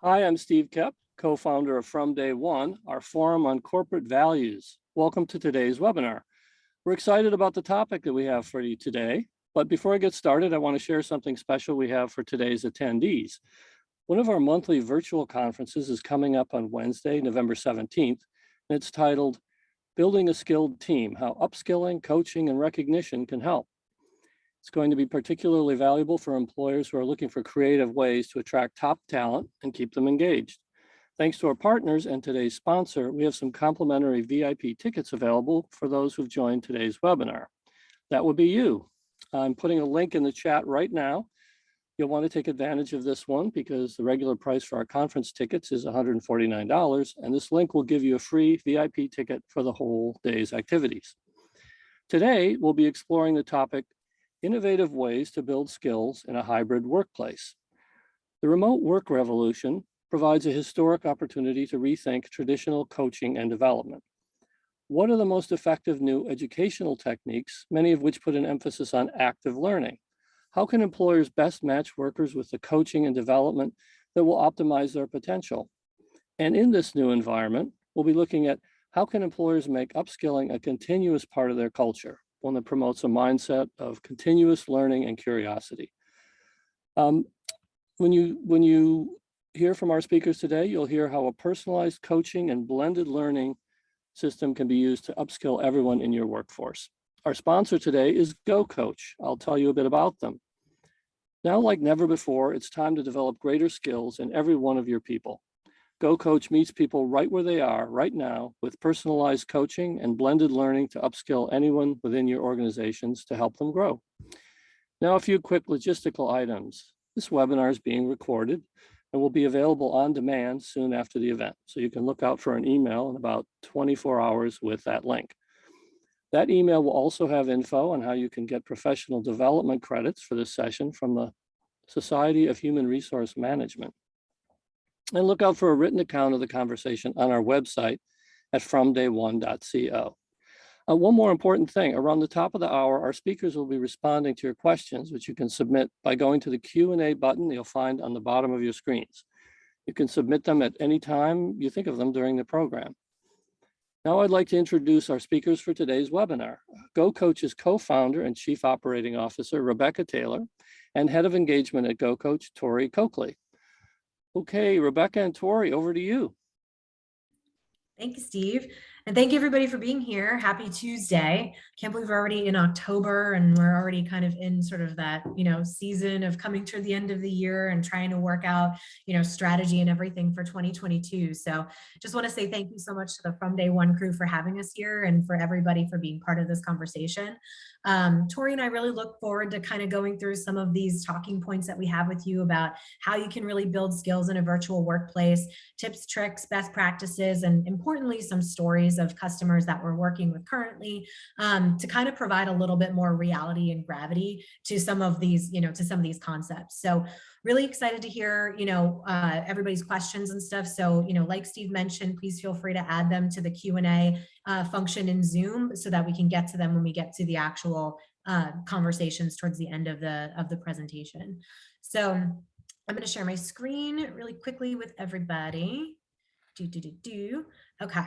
Hi, I'm Steve Kep, co-founder of From Day One, our forum on corporate values. Welcome to today's webinar. We're excited about the topic that we have for you today, but before I get started, I want to share something special we have for today's attendees. One of our monthly virtual conferences is coming up on Wednesday, November 17th, and it's titled Building a Skilled Team, How Upskilling, Coaching, and Recognition Can Help. It's going to be particularly valuable for employers who are looking for creative ways to attract top talent and keep them engaged. Thanks to our partners and today's sponsor, we have some complimentary VIP tickets available for those who've joined today's webinar. That would be you. I'm putting a link in the chat right now. You'll want to take advantage of this one because the regular price for our conference tickets is $149, and this link will give you a free VIP ticket for the whole day's activities. Today, we'll be exploring the topic, innovative ways to build skills in a hybrid workplace. The remote work revolution provides a historic opportunity to rethink traditional coaching and development. What are the most effective new educational techniques, many of which put an emphasis on active learning? How can employers best match workers with the coaching and development that will optimize their potential? And in this new environment, we'll be looking at how can employers make upskilling a continuous part of their culture, one that promotes a mindset of continuous learning and curiosity. When you hear from our speakers today, you'll hear how a personalized coaching and blended learning system can be used to upskill everyone in your workforce. Our sponsor today is GoCoach. I'll tell you a bit about them. Now, like never before, it's time to develop greater skills in every one of your people. GoCoach meets people right where they are right now with personalized coaching and blended learning to upskill anyone within your organizations to help them grow. Now, a few quick logistical items. This webinar is being recorded and will be available on demand soon after the event. So you can look out for an email in about 24 hours with that link. That email will also have info on how you can get professional development credits for this session from the Society of Human Resource Management. And look out for a written account of the conversation on our website at fromday1.co. One more important thing, around the top of the hour, our speakers will be responding to your questions, which you can submit by going to the Q&A button you'll find on the bottom of your screens. You can submit them at any time you think of them during the program. Now I'd like to introduce our speakers for today's webinar. GoCoach's co-founder and chief operating officer, Rebecca Taylor, and head of engagement at GoCoach, Tori Coakley. Okay, Rebecca and Tori, over to you. Thank you, Steve. And thank you everybody for being here. Happy Tuesday. Can't believe we're already in October and we're already kind of in sort of that, season of coming to the end of the year and trying to work out, strategy and everything for 2022. So just want to say thank you so much to the From Day One crew for having us here and for everybody for being part of this conversation. Tori and I really look forward to kind of going through some of these talking points that we have with you about how you can really build skills in a virtual workplace, tips, tricks, best practices, and importantly, some stories of customers that we're working with currently to kind of provide a little bit more reality and gravity to some of these, to some of these concepts. So really excited to hear, everybody's questions and stuff. So, like Steve mentioned, please feel free to add them to the Q&A function in Zoom so that we can get to them when we get to the actual conversations towards the end of the presentation. So I'm going to share my screen really quickly with everybody. Okay.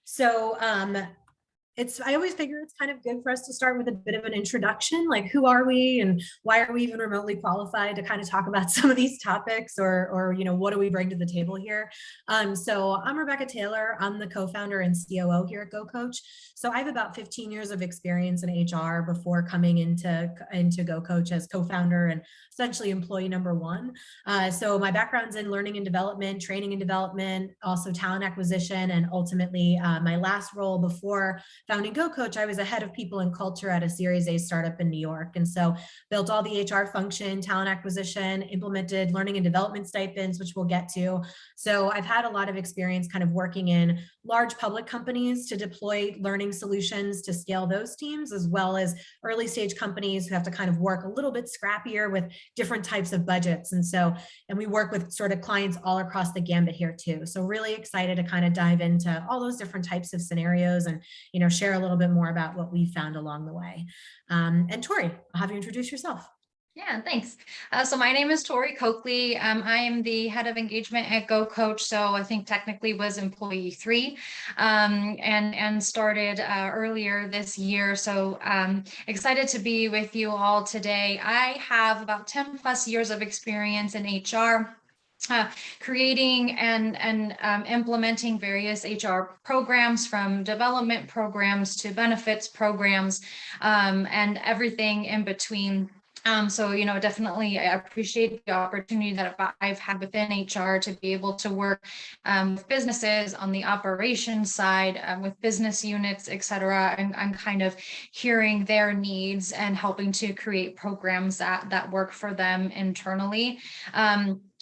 So I always figure it's kind of good for us to start with a bit of an introduction, like who are we and why are we even remotely qualified to kind of talk about some of these topics or what do we bring to the table here? So I'm Rebecca Taylor. I'm the co-founder and COO here at GoCoach. So I have about 15 years of experience in HR before coming into GoCoach as co-founder and essentially employee number one. So my background's in learning and development, training and development, also talent acquisition, and ultimately my last role before founding GoCoach, I was a head of people and culture at a Series A startup in New York. And so built all the HR function, talent acquisition, implemented learning and development stipends, which we'll get to. So I've had a lot of experience kind of working in large public companies to deploy learning solutions to scale those teams, as well as early stage companies who have to kind of work a little bit scrappier with different types of budgets. And we work with sort of clients all across the gambit here too. So really excited to kind of dive into all those different types of scenarios and, share a little bit more about what we found along the way. And Tori, I'll have you introduce yourself. Yeah, thanks. So my name is Tori Coakley. I am the head of engagement at GoCoach. So I think technically was employee 3, and started earlier this year. So excited to be with you all today. I have about 10 plus years of experience in HR. Creating and implementing various HR programs, from development programs to benefits programs, and everything in between. So, definitely I appreciate the opportunity that I've had within HR to be able to work with businesses on the operations side, with business units, et cetera. I'm kind of hearing their needs and helping to create programs that work for them internally.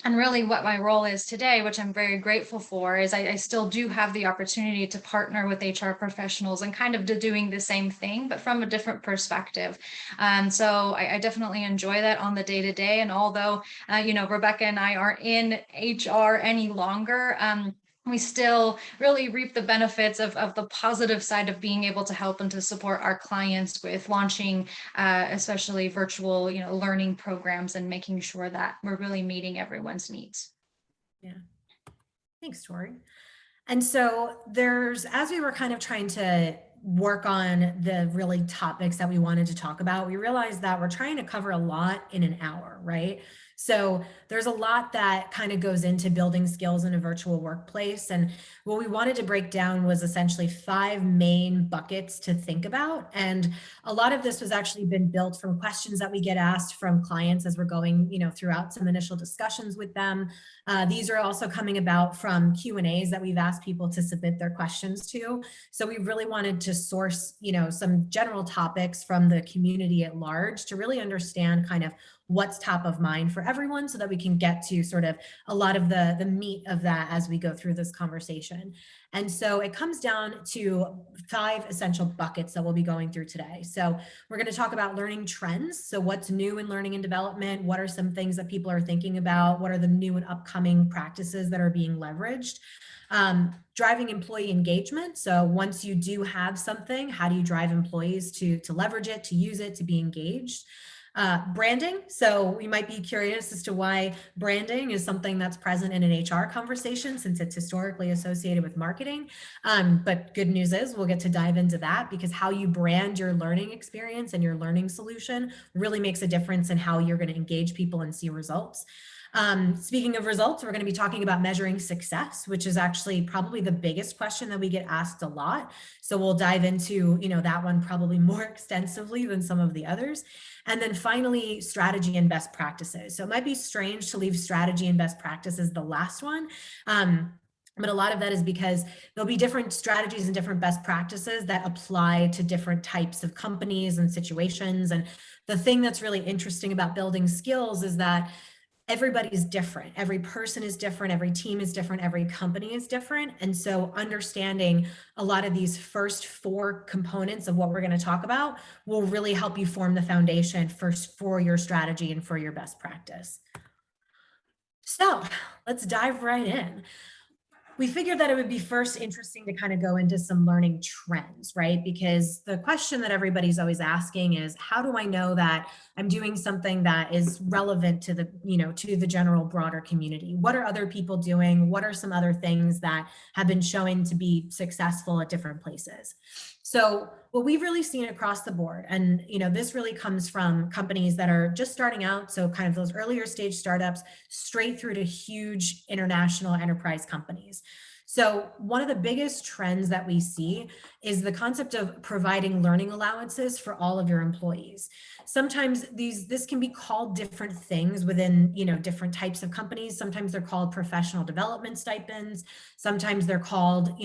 And really what my role is today, which I'm very grateful for, is I still do have the opportunity to partner with HR professionals and kind of doing the same thing, but from a different perspective. So I definitely enjoy that on the day to day. And although, Rebecca and I aren't in HR any longer, we still really reap the benefits of the positive side of being able to help and to support our clients with launching, especially virtual, learning programs, and making sure that we're really meeting everyone's needs. Yeah. Thanks, Tori. And so as we were kind of trying to work on the really topics that we wanted to talk about, we realized that we're trying to cover a lot in an hour, right? So there's a lot that kind of goes into building skills in a virtual workplace. And what we wanted to break down was essentially 5 main buckets to think about. And a lot of this was actually been built from questions that we get asked from clients as we're going, throughout some initial discussions with them. These are also coming about from Q&As that we've asked people to submit their questions to. So we really wanted to source, some general topics from the community at large to really understand kind of what's top of mind for everyone, so that we can get to sort of a lot of the meat of that as we go through this conversation. And so it comes down to 5 essential buckets that we'll be going through today. So we're going to talk about learning trends. So what's new in learning and development? What are some things that people are thinking about? What are the new and upcoming practices that are being leveraged? Driving employee engagement. So once you do have something, how do you drive employees to leverage it, to use it, to be engaged? Branding. So we might be curious as to why branding is something that's present in an HR conversation, since it's historically associated with marketing. But good news is we'll get to dive into that, because how you brand your learning experience and your learning solution really makes a difference in how you're going to engage people and see results. Speaking of results, we're going to be talking about measuring success, which is actually probably the biggest question that we get asked a lot. So we'll dive into, that one probably more extensively than some of the others. And then finally, strategy and best practices. So it might be strange to leave strategy and best practices the last one. But a lot of that is because there'll be different strategies and different best practices that apply to different types of companies and situations. And the thing that's really interesting about building skills is that everybody's different. Every person is different. Every team is different. Every company is different. And so understanding a lot of these first 4 components of what we're going to talk about will really help you form the foundation for your strategy and for your best practice. So let's dive right in. We figured that it would be first interesting to kind of go into some learning trends, right? Because the question that everybody's always asking is, how do I know that I'm doing something that is relevant to the, to the general broader community? What are other people doing? What are some other things that have been showing to be successful at different places? So what we've really seen across the board, and this really comes from companies that are just starting out, so kind of those earlier stage startups, straight through to huge international enterprise companies. So one of the biggest trends that we see is the concept of providing learning allowances for all of your employees. Sometimes this can be called different things within, different types of companies. Sometimes they're called professional development stipends. Sometimes they're called,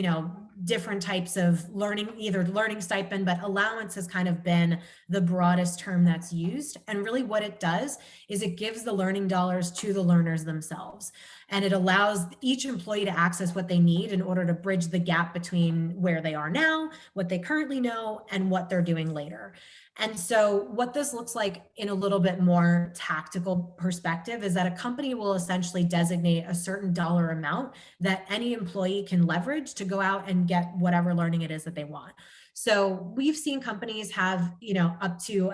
different types of learning, either learning stipend, but allowance has kind of been the broadest term that's used. And really what it does is it gives the learning dollars to the learners themselves. And it allows each employee to access what they need in order to bridge the gap between where they are now, what they currently know, and what they're doing later. And so what this looks like in a little bit more tactical perspective is that a company will essentially designate a certain dollar amount that any employee can leverage to go out and get whatever learning it is that they want. So we've seen companies have, up to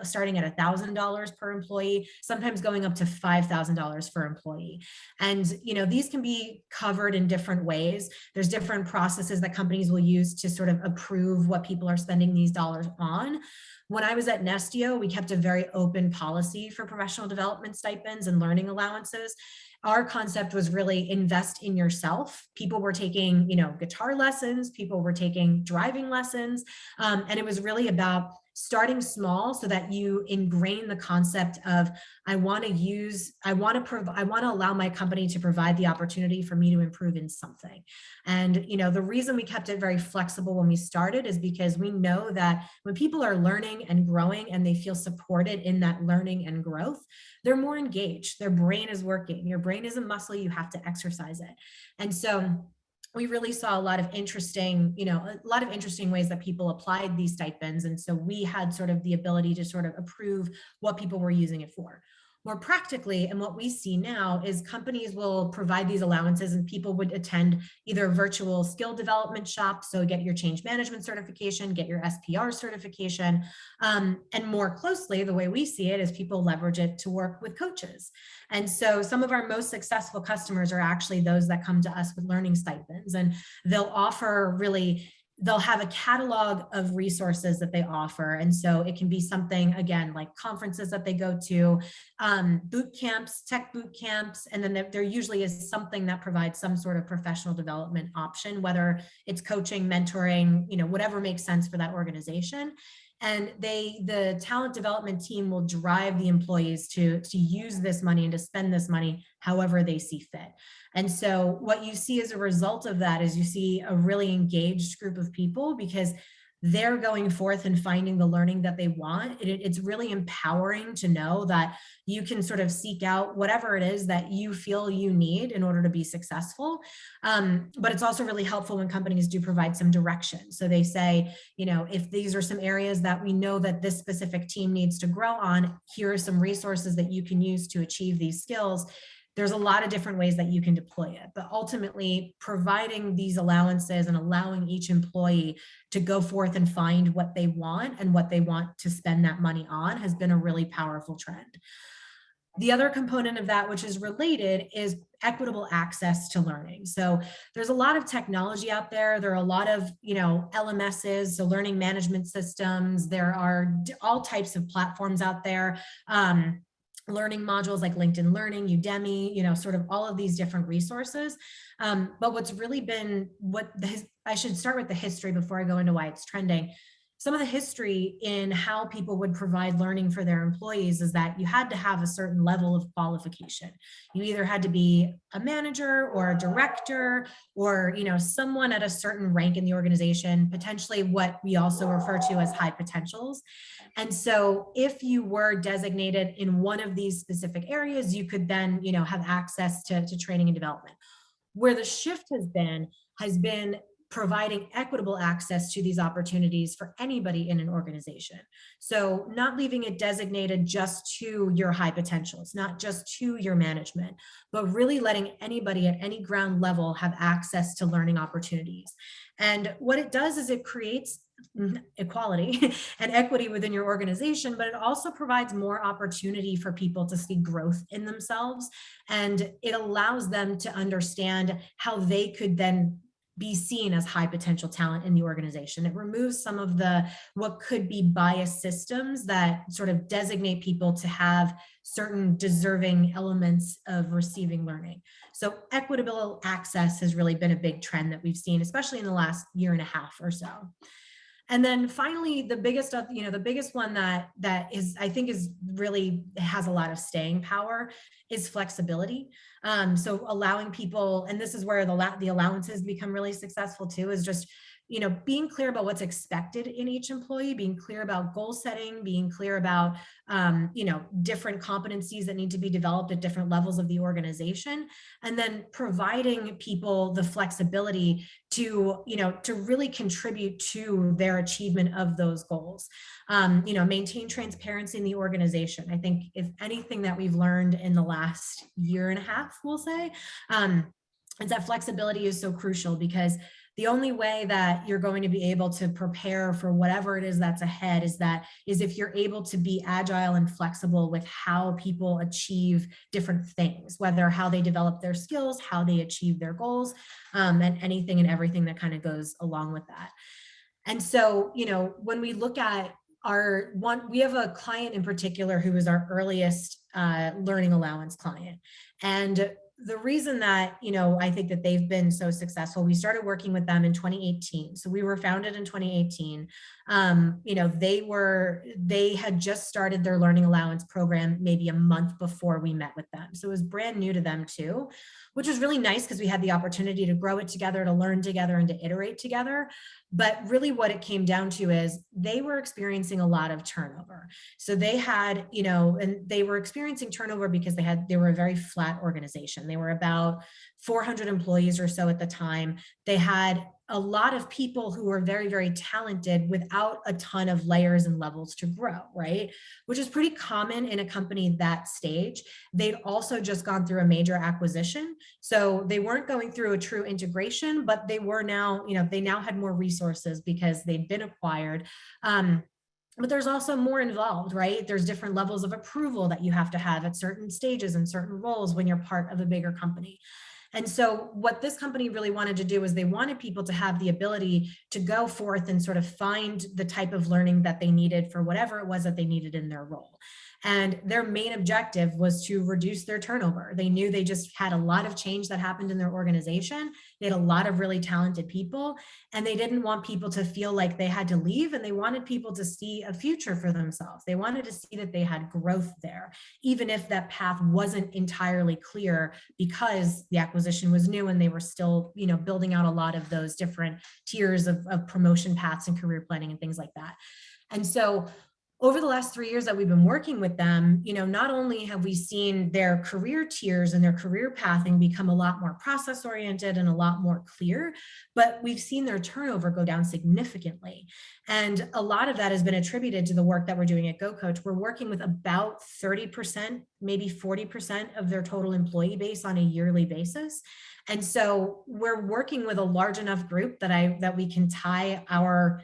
starting at $1,000 per employee, sometimes going up to $5,000 per employee. And, these can be covered in different ways. There's different processes that companies will use to sort of approve what people are spending these dollars on. When I was at Nestio, we kept a very open policy for professional development stipends and learning allowances. Our concept was really invest in yourself. People were taking, guitar lessons, people were taking driving lessons. And it was really about starting small so that you ingrain the concept of, I want to allow my company to provide the opportunity for me to improve in something. And, the reason we kept it very flexible when we started is because we know that when people are learning and growing and they feel supported in that learning and growth, they're more engaged. Their brain is working. Your brain is a muscle. You have to exercise it. And so we really saw a lot of interesting ways that people applied these stipends. And so we had sort of the ability to sort of approve what people were using it for. More practically, and what we see now is companies will provide these allowances and people would attend either virtual skill development shops, so get your change management certification, get your SPR certification, and more closely, the way we see it is people leverage it to work with coaches. And so some of our most successful customers are actually those that come to us with learning stipends, and they'll have a catalog of resources that they offer. And so it can be something, again, like conferences that they go to, boot camps, tech boot camps, and then there usually is something that provides some sort of professional development option, whether it's coaching, mentoring, whatever makes sense for that organization. And the talent development team will drive the employees to use this money and to spend this money however they see fit. And so what you see as a result of that is you see a really engaged group of people because they're going forth and finding the learning that they want. It's really empowering to know that you can sort of seek out whatever it is that you feel you need in order to be successful. But it's also really helpful when companies do provide some direction. So they say, if these are some areas that we know that this specific team needs to grow on, here are some resources that you can use to achieve these skills. There's a lot of different ways that you can deploy it, but ultimately providing these allowances and allowing each employee to go forth and find what they want and what they want to spend that money on has been a really powerful trend. The other component of that, which is related, is equitable access to learning. So there's a lot of technology out there. There are a lot of, LMSs, so learning management systems. There are all types of platforms out there. Learning modules like LinkedIn Learning, Udemy, sort of all of these different resources. But what's really been, I should start with the history before I go into why it's trending. Some of the history in how people would provide learning for their employees is that you had to have a certain level of qualification. You either had to be a manager or a director or, someone at a certain rank in the organization, potentially what we also refer to as high potentials. And so if you were designated in one of these specific areas, you could then, have access to training and development. Where the shift has been providing equitable access to these opportunities for anybody in an organization. So not leaving it designated just to your high potentials, not just to your management, but really letting anybody at any ground level have access to learning opportunities. And what it does is it creates equality and equity within your organization, but it also provides more opportunity for people to see growth in themselves. And it allows them to understand how they could then be seen as high potential talent in the organization. It removes some of what could be biased systems that sort of designate people to have certain deserving elements of receiving learning. So equitable access has really been a big trend that we've seen, especially in the last year and a half or so. And then finally, the biggest one that is, I think, is really has a lot of staying power is flexibility. So allowing people, and this is where the allowances become really successful too, is just, being clear about what's expected in each employee, being clear about goal setting, being clear about, different competencies that need to be developed at different levels of the organization, and then providing people the flexibility to really contribute to their achievement of those goals. Maintain transparency in the organization. I think if anything that we've learned in the last year and a half, we'll say, is that flexibility is so crucial because The only way that you're going to be able to prepare for whatever it is that's ahead is if you're able to be agile and flexible with how people achieve different things, whether how they develop their skills, how they achieve their goals, and anything and everything that kind of goes along with that. And so, when we look at we have a client in particular who is our earliest learning allowance client. And the reason that, I think that they've been so successful, we started working with them in 2018. So we were founded in 2018. They had just started their learning allowance program maybe a month before we met with them. So it was brand new to them too, which was really nice because we had the opportunity to grow it together, to learn together, and to iterate together. But really what it came down to is they were experiencing a lot of turnover. So they had, and they were experiencing turnover because they were a very flat organization. They were about 400 employees or so at the time. They had a lot of people who were very, very talented without a ton of layers and levels to grow, right? Which is pretty common in a company that stage. They'd also just gone through a major acquisition. So they weren't going through a true integration, but they were now, they now had more resources because they'd been acquired. But there's also more involved, right? There's different levels of approval that you have to have at certain stages and certain roles when you're part of a bigger company. And so what this company really wanted to do is they wanted people to have the ability to go forth and sort of find the type of learning that they needed for whatever it was that they needed in their role. And their main objective was to reduce their turnover. They knew they just had a lot of change that happened in their organization. They had a lot of really talented people, and they didn't want people to feel like they had to leave, and they wanted people to see a future for themselves. They wanted to see that they had growth there, even if that path wasn't entirely clear because the acquisition was new and they were still, building out a lot of those different tiers of promotion paths and career planning and things like that. And so over the last 3 years that we've been working with them, not only have we seen their career tiers and their career pathing become a lot more process oriented and a lot more clear, but we've seen their turnover go down significantly. And a lot of that has been attributed to the work that we're doing at GoCoach. We're working with about 30%, maybe 40% of their total employee base on a yearly basis. And so we're working with a large enough group that we can tie our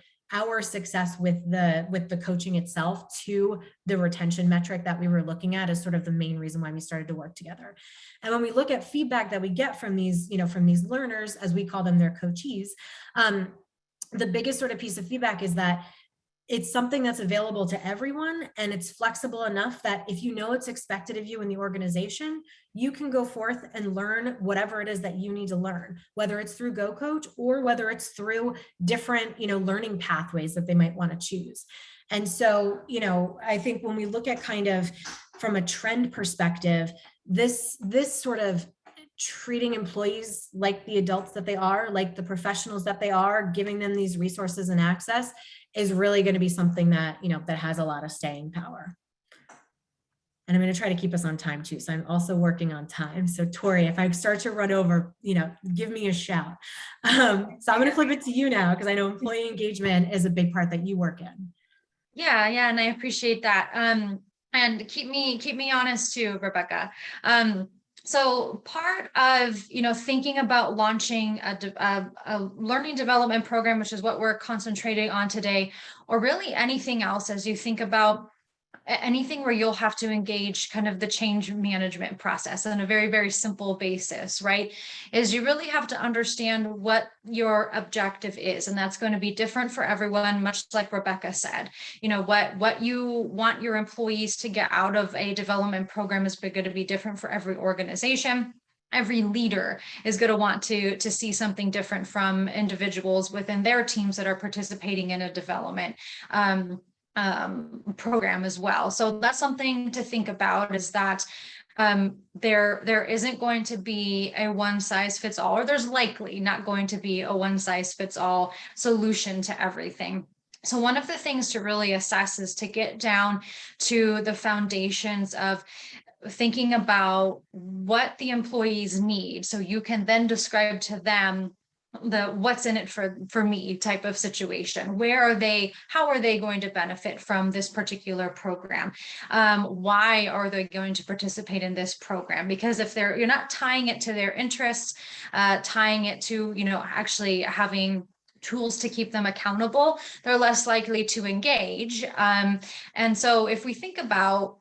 success with the coaching itself to the retention metric that we were looking at as sort of the main reason why we started to work together. And when we look at feedback that we get from these learners, as we call them, their coachees, the biggest sort of piece of feedback is that it's something that's available to everyone, and it's flexible enough that if it's expected of you in the organization, you can go forth and learn whatever it is that you need to learn, whether it's through GoCoach or whether it's through different, learning pathways that they might want to choose. And so, I think when we look at kind of from a trend perspective, this sort of treating employees like the adults that they are, like the professionals that they are, giving them these resources and access is really going to be something that, that has a lot of staying power. And I'm going to try to keep us on time too. So I'm also working on time. So Tori, if I start to run over, give me a shout. So I'm going to flip it to you now, because I know employee engagement is a big part that you work in. Yeah. And I appreciate that. And keep me honest too, Rebecca. So part of, thinking about launching a learning development program, which is what we're concentrating on today, or really anything else, as you think about anything where you'll have to engage kind of the change management process on a very, very simple basis, right? Is you really have to understand what your objective is. And that's going to be different for everyone, much like Rebecca said. What you want your employees to get out of a development program is going to be different for every organization. Every leader is going to want to see something different from individuals within their teams that are participating in a development program as well. So that's something to think about, is that there isn't going to be a one size fits all, or there's likely not going to be a one size fits all solution to everything. So one of the things to really assess is to get down to the foundations of thinking about what the employees need. So you can then describe to them what's in it for me type of situation. How are they going to benefit from this particular program? Why are they going to participate in this program? Because if you're not tying it to their interests, tying it to, actually having tools to keep them accountable, they're less likely to engage. And so if we think about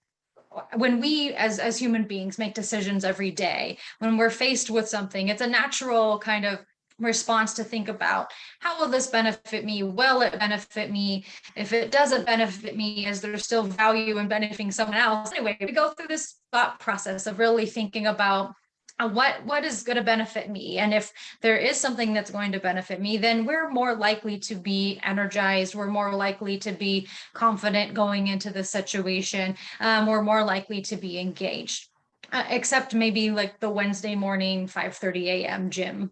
when we as human beings make decisions every day, when we're faced with something, it's a natural kind of response to think about, how will this benefit me? Will it benefit me? If it doesn't benefit me, is there still value in benefiting someone else? Anyway, we go through this thought process of really thinking about what is going to benefit me. And if there is something that's going to benefit me, then we're more likely to be energized. We're more likely to be confident going into the situation. We're more likely to be engaged. Except maybe like the Wednesday morning, 5:30 a.m. gym.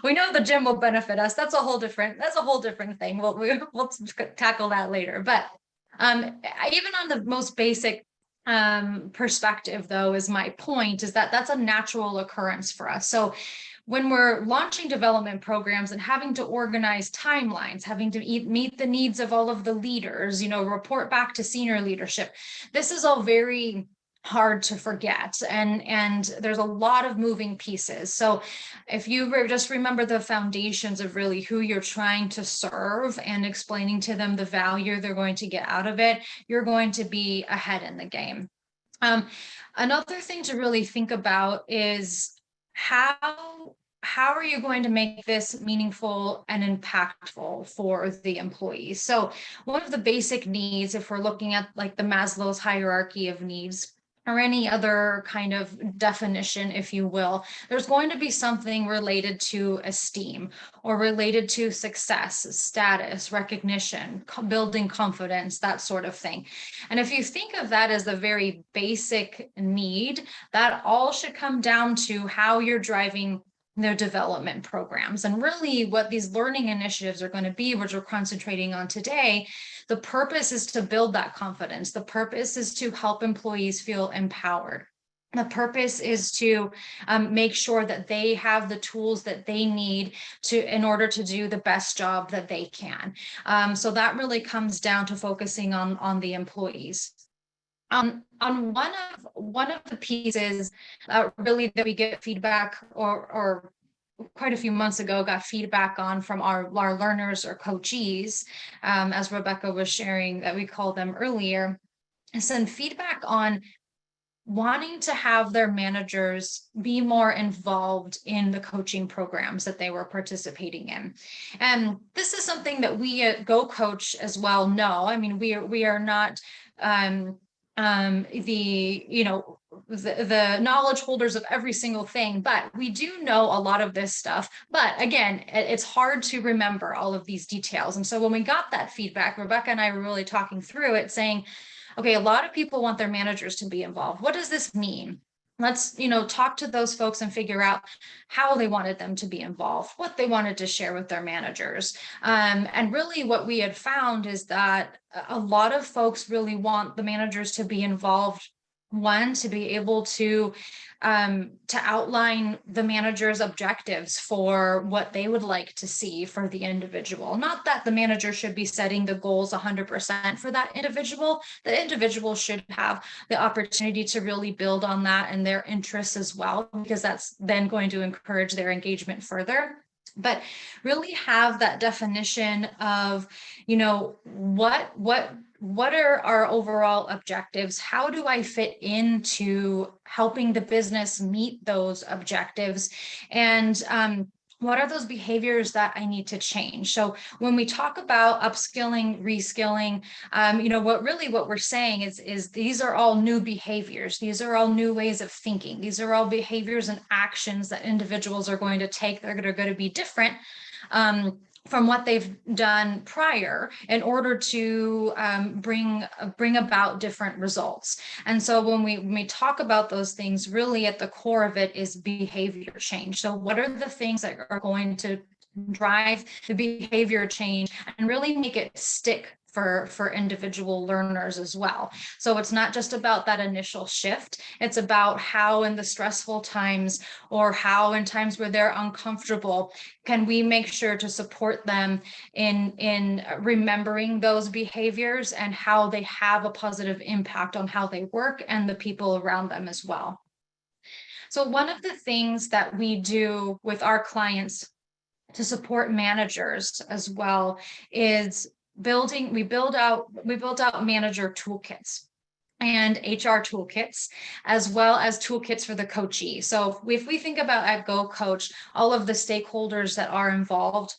We know the gym will benefit us. That's a whole different thing. We'll tackle that later. But even on the most basic perspective, though, is my point, is that that's a natural occurrence for us. So when we're launching development programs and having to organize timelines, having to meet the needs of all of the leaders, report back to senior leadership, this is all very hard to forget, and there's a lot of moving pieces. So if you just remember the foundations of really who you're trying to serve and explaining to them the value they're going to get out of it, you're going to be ahead in the game. Another thing to really think about is how are you going to make this meaningful and impactful for the employees? So one of the basic needs, if we're looking at like the Maslow's hierarchy of needs, or any other kind of definition, if you will, there's going to be something related to esteem or related to success, status, recognition, building confidence, that sort of thing. And if you think of that as the very basic need, that all should come down to how you're driving their development programs. And really what these learning initiatives are going to be, which we're concentrating on today, the purpose is to build that confidence. The purpose is to help employees feel empowered. The purpose is to make sure that they have the tools that they need in order to do the best job that they can. So that really comes down to focusing on the employees. On one of the pieces really that we get feedback or quite a few months ago got feedback on from our learners or coachees, as Rebecca was sharing that we called them earlier, send feedback on wanting to have their managers be more involved in the coaching programs that they were participating in. And this is something that we at GoCoach as well know. I mean, we are not the knowledge holders of every single thing, but we do know a lot of this stuff. But again, it's hard to remember all of these details. And so when we got that feedback, Rebecca and I were really talking through it, saying, okay, a lot of people want their managers to be involved. What does this mean? Let's, talk to those folks and figure out how they wanted them to be involved, what they wanted to share with their managers. And really what we had found is that a lot of folks really want the managers to be involved. One, to be able to outline the manager's objectives for what they would like to see for the individual. Not that the manager should be setting the goals 100% for that individual. The individual should have the opportunity to really build on that and their interests as well, because that's then going to encourage their engagement further. But really have that definition of, what are our overall objectives? How do I fit into helping the business meet those objectives? And what are those behaviors that I need to change? So when we talk about upskilling, reskilling, what we're saying is these are all new behaviors. These are all new ways of thinking. These are all behaviors and actions that individuals are going to take. They're going to be different from what they've done prior in order to bring about different results. And so when we talk about those things, really at the core of it is behavior change. So what are the things that are going to drive the behavior change and really make it stick for individual learners as well. So it's not just about that initial shift. It's about how in the stressful times or how in times where they're uncomfortable, can we make sure to support them in remembering those behaviors and how they have a positive impact on how they work and the people around them as well. So one of the things that we do with our clients to support managers as well is we build out manager toolkits and HR toolkits, as well as toolkits for the coachee. So if we think about at GoCoach, all of the stakeholders that are involved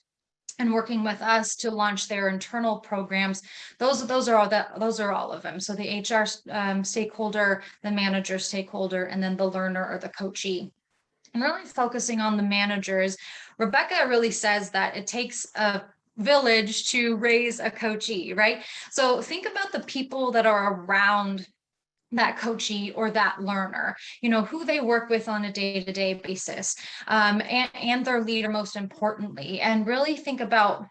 and working with us to launch their internal programs, those are all of them. So the HR stakeholder, the manager stakeholder, and then the learner or the coachee. And really focusing on the managers, Rebecca really says that it takes a village to raise a coachee, right? So think about the people that are around that coachee or that learner, who they work with on a day-to-day basis, and their leader, most importantly, and really think about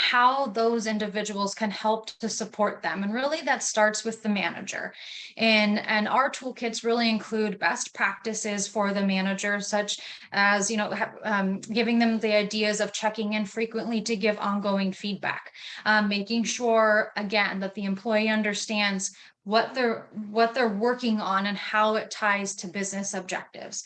how those individuals can help to support them. And really that starts with the manager. And our toolkits really include best practices for the manager, such as, giving them the ideas of checking in frequently to give ongoing feedback, making sure, again, that the employee understands what they're working on and how it ties to business objectives,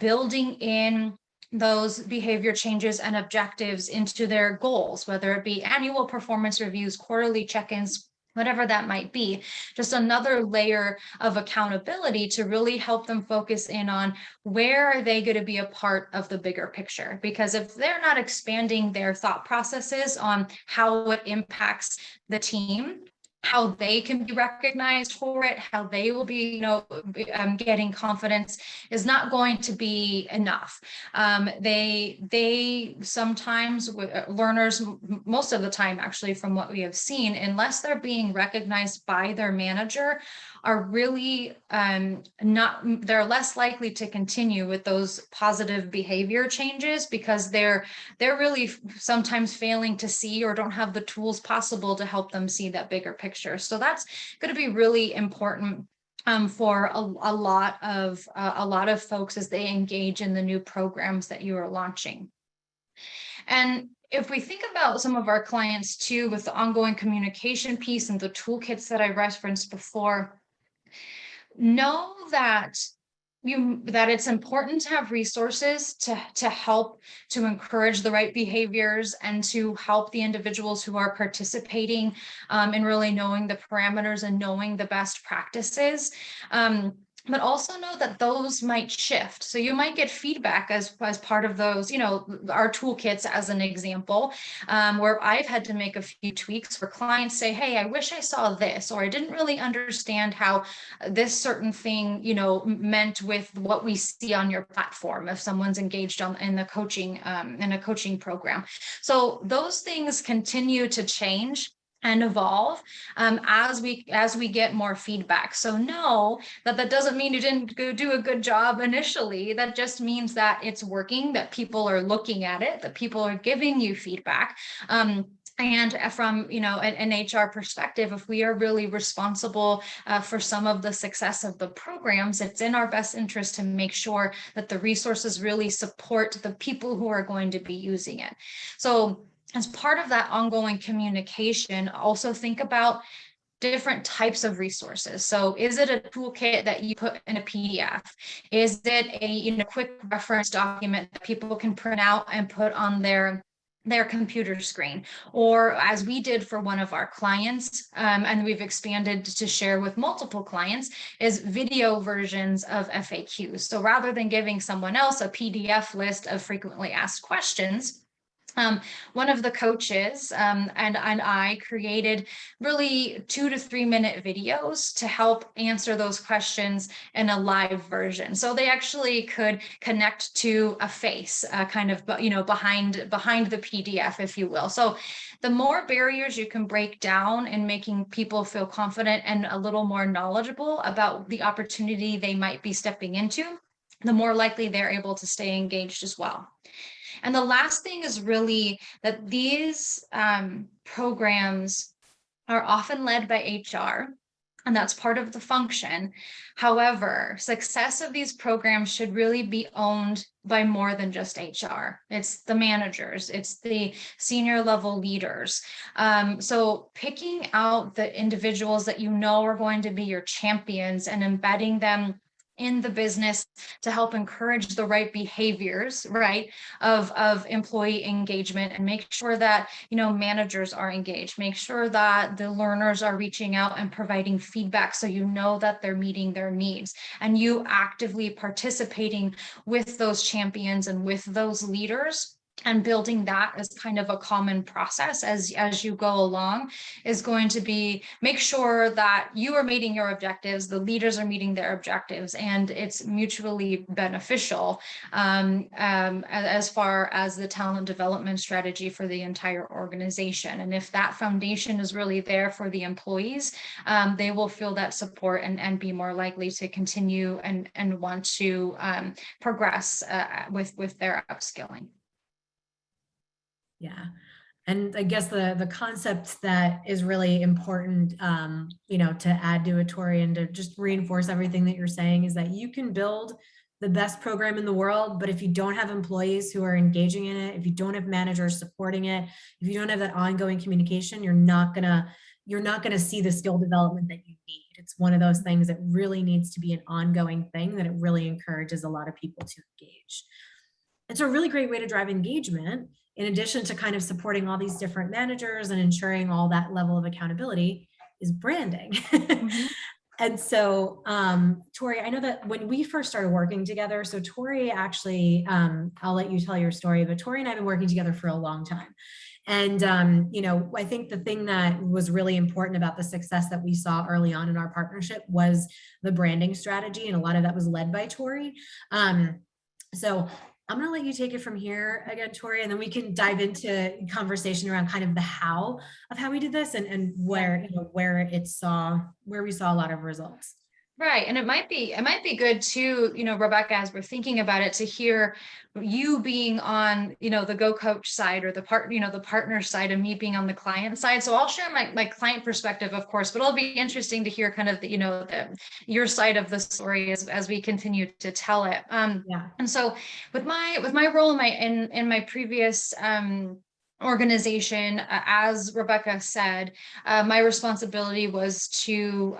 building in those behavior changes and objectives into their goals, whether it be annual performance reviews, quarterly check-ins, whatever that might be. Just another layer of accountability to really help them focus in on where are they going to be a part of the bigger picture. Because if they're not expanding their thought processes on how it impacts the team, how they can be recognized for it, how they will be, getting confidence, is not going to be enough. They sometimes, learners, most of the time, actually, from what we have seen, unless they're being recognized by their manager, are really they're less likely to continue with those positive behavior changes, because they're really sometimes failing to see or don't have the tools possible to help them see that bigger picture. So that's going to be really important for a lot of folks as they engage in the new programs that you are launching. And if we think about some of our clients too, with the ongoing communication piece and the toolkits that I referenced before, know that it's important to have resources to help to encourage the right behaviors and to help the individuals who are participating in really knowing the parameters and knowing the best practices. But also know that those might shift. So you might get feedback as part of those, our toolkits as an example, where I've had to make a few tweaks where clients say, hey, I wish I saw this, or I didn't really understand how this certain thing, meant with what we see on your platform if someone's engaged in a coaching program. So those things continue to change and evolve as we get more feedback. So know that doesn't mean you didn't do a good job initially. That just means that it's working, that people are looking at it, that people are giving you feedback. And from an HR perspective, if we are really responsible for some of the success of the programs, it's in our best interest to make sure that the resources really support the people who are going to be using it. So as part of that ongoing communication, also think about different types of resources. So is it a toolkit that you put in a PDF? Is it a quick reference document that people can print out and put on their computer screen? Or as we did for one of our clients, and we've expanded to share with multiple clients, is video versions of FAQs. So rather than giving someone else a PDF list of frequently asked questions, one of the coaches and I created really 2 to 3 minute videos to help answer those questions in a live version. So they actually could connect to a face kind of, behind the PDF, if you will. So the more barriers you can break down in making people feel confident and a little more knowledgeable about the opportunity they might be stepping into, the more likely they're able to stay engaged as well. And the last thing is really that these programs are often led by HR, and that's part of the function. However, success of these programs should really be owned by more than just HR. It's the managers, it's the senior level leaders. So picking out the individuals that you know are going to be your champions and embedding them in the business to help encourage the right behaviors, right, of employee engagement, and make sure that, managers are engaged, make sure that the learners are reaching out and providing feedback, so you know that they're meeting their needs, and you actively participating with those champions and with those leaders, and building that as kind of a common process as you go along, is going to be make sure that you are meeting your objectives, the leaders are meeting their objectives, and it's mutually beneficial, as far as the talent development strategy for the entire organization. And if that foundation is really there for the employees, they will feel that support and be more likely to continue and want to progress with their upskilling. Yeah. And I guess the concept that is really important, to add to it, Tori, and to just reinforce everything that you're saying, is that you can build the best program in the world, but if you don't have employees who are engaging in it, if you don't have managers supporting it, if you don't have that ongoing communication, you're not gonna see the skill development that you need. It's one of those things that really needs to be an ongoing thing, that it really encourages a lot of people to engage. It's a really great way to drive engagement, in addition to kind of supporting all these different managers and ensuring all that level of accountability, is branding. Mhm. And so, Tori, I know that when we first started working together, so Tori actually, I'll let you tell your story, but Tori and I have been working together for a long time. And, I think the thing that was really important about the success that we saw early on in our partnership was the branding strategy. And a lot of that was led by Tori. So I'm going to let you take it from here again, Tori, and then we can dive into conversation around kind of the how of how we did this, and where, where we saw a lot of results. Right. And it might be good too, Rebecca, as we're thinking about it, to hear you being on, the GoCoach side, or the partner side, and me being on the client side. So I'll share my client perspective, of course, but it'll be interesting to hear kind of your side of the story as we continue to tell it. Yeah. And so with my role in my previous, organization, as Rebecca said, my responsibility was to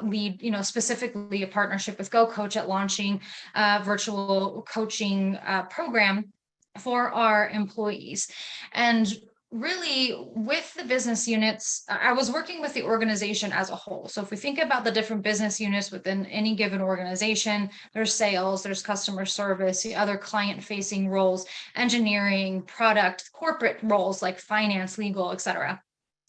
lead, specifically a partnership with GoCoach at launching a virtual coaching program for our employees. And really, with the business units, I was working with the organization as a whole. So if we think about the different business units within any given organization, there's sales, there's customer service, the other client-facing roles, engineering, product, corporate roles like finance, legal, et cetera.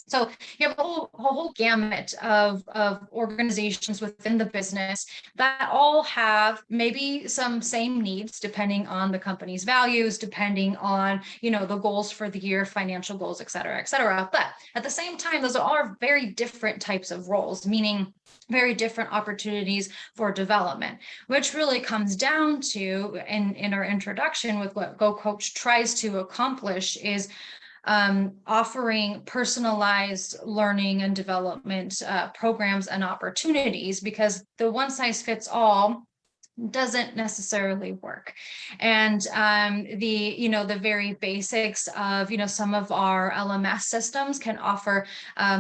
So you have a whole gamut of organizations within the business that all have maybe some same needs, depending on the company's values, depending on, the goals for the year, financial goals, et cetera, et cetera. But at the same time, those are very different types of roles, meaning very different opportunities for development, which really comes down to, in our introduction, with what GoCoach tries to accomplish, is offering personalized learning and development programs and opportunities, because the one size fits all doesn't necessarily work. And the very basics of, some of our LMS systems can offer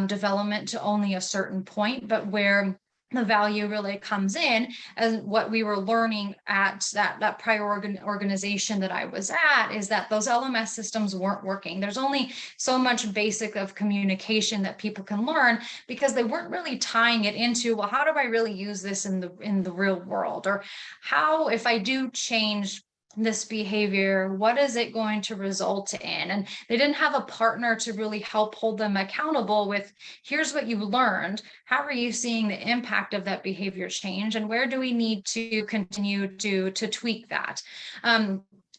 development to only a certain point, but where the value really comes in, and what we were learning at that prior organization that I was at, is that those LMS systems weren't working. There's only so much basic of communication that people can learn, because they weren't really tying it into, well, how do I really use this in the real world? Or how, if I do change this behavior, what is it going to result in? And they didn't have a partner to really help hold them accountable with, here's what you learned, how are you seeing the impact of that behavior change, and where do we need to continue to tweak that?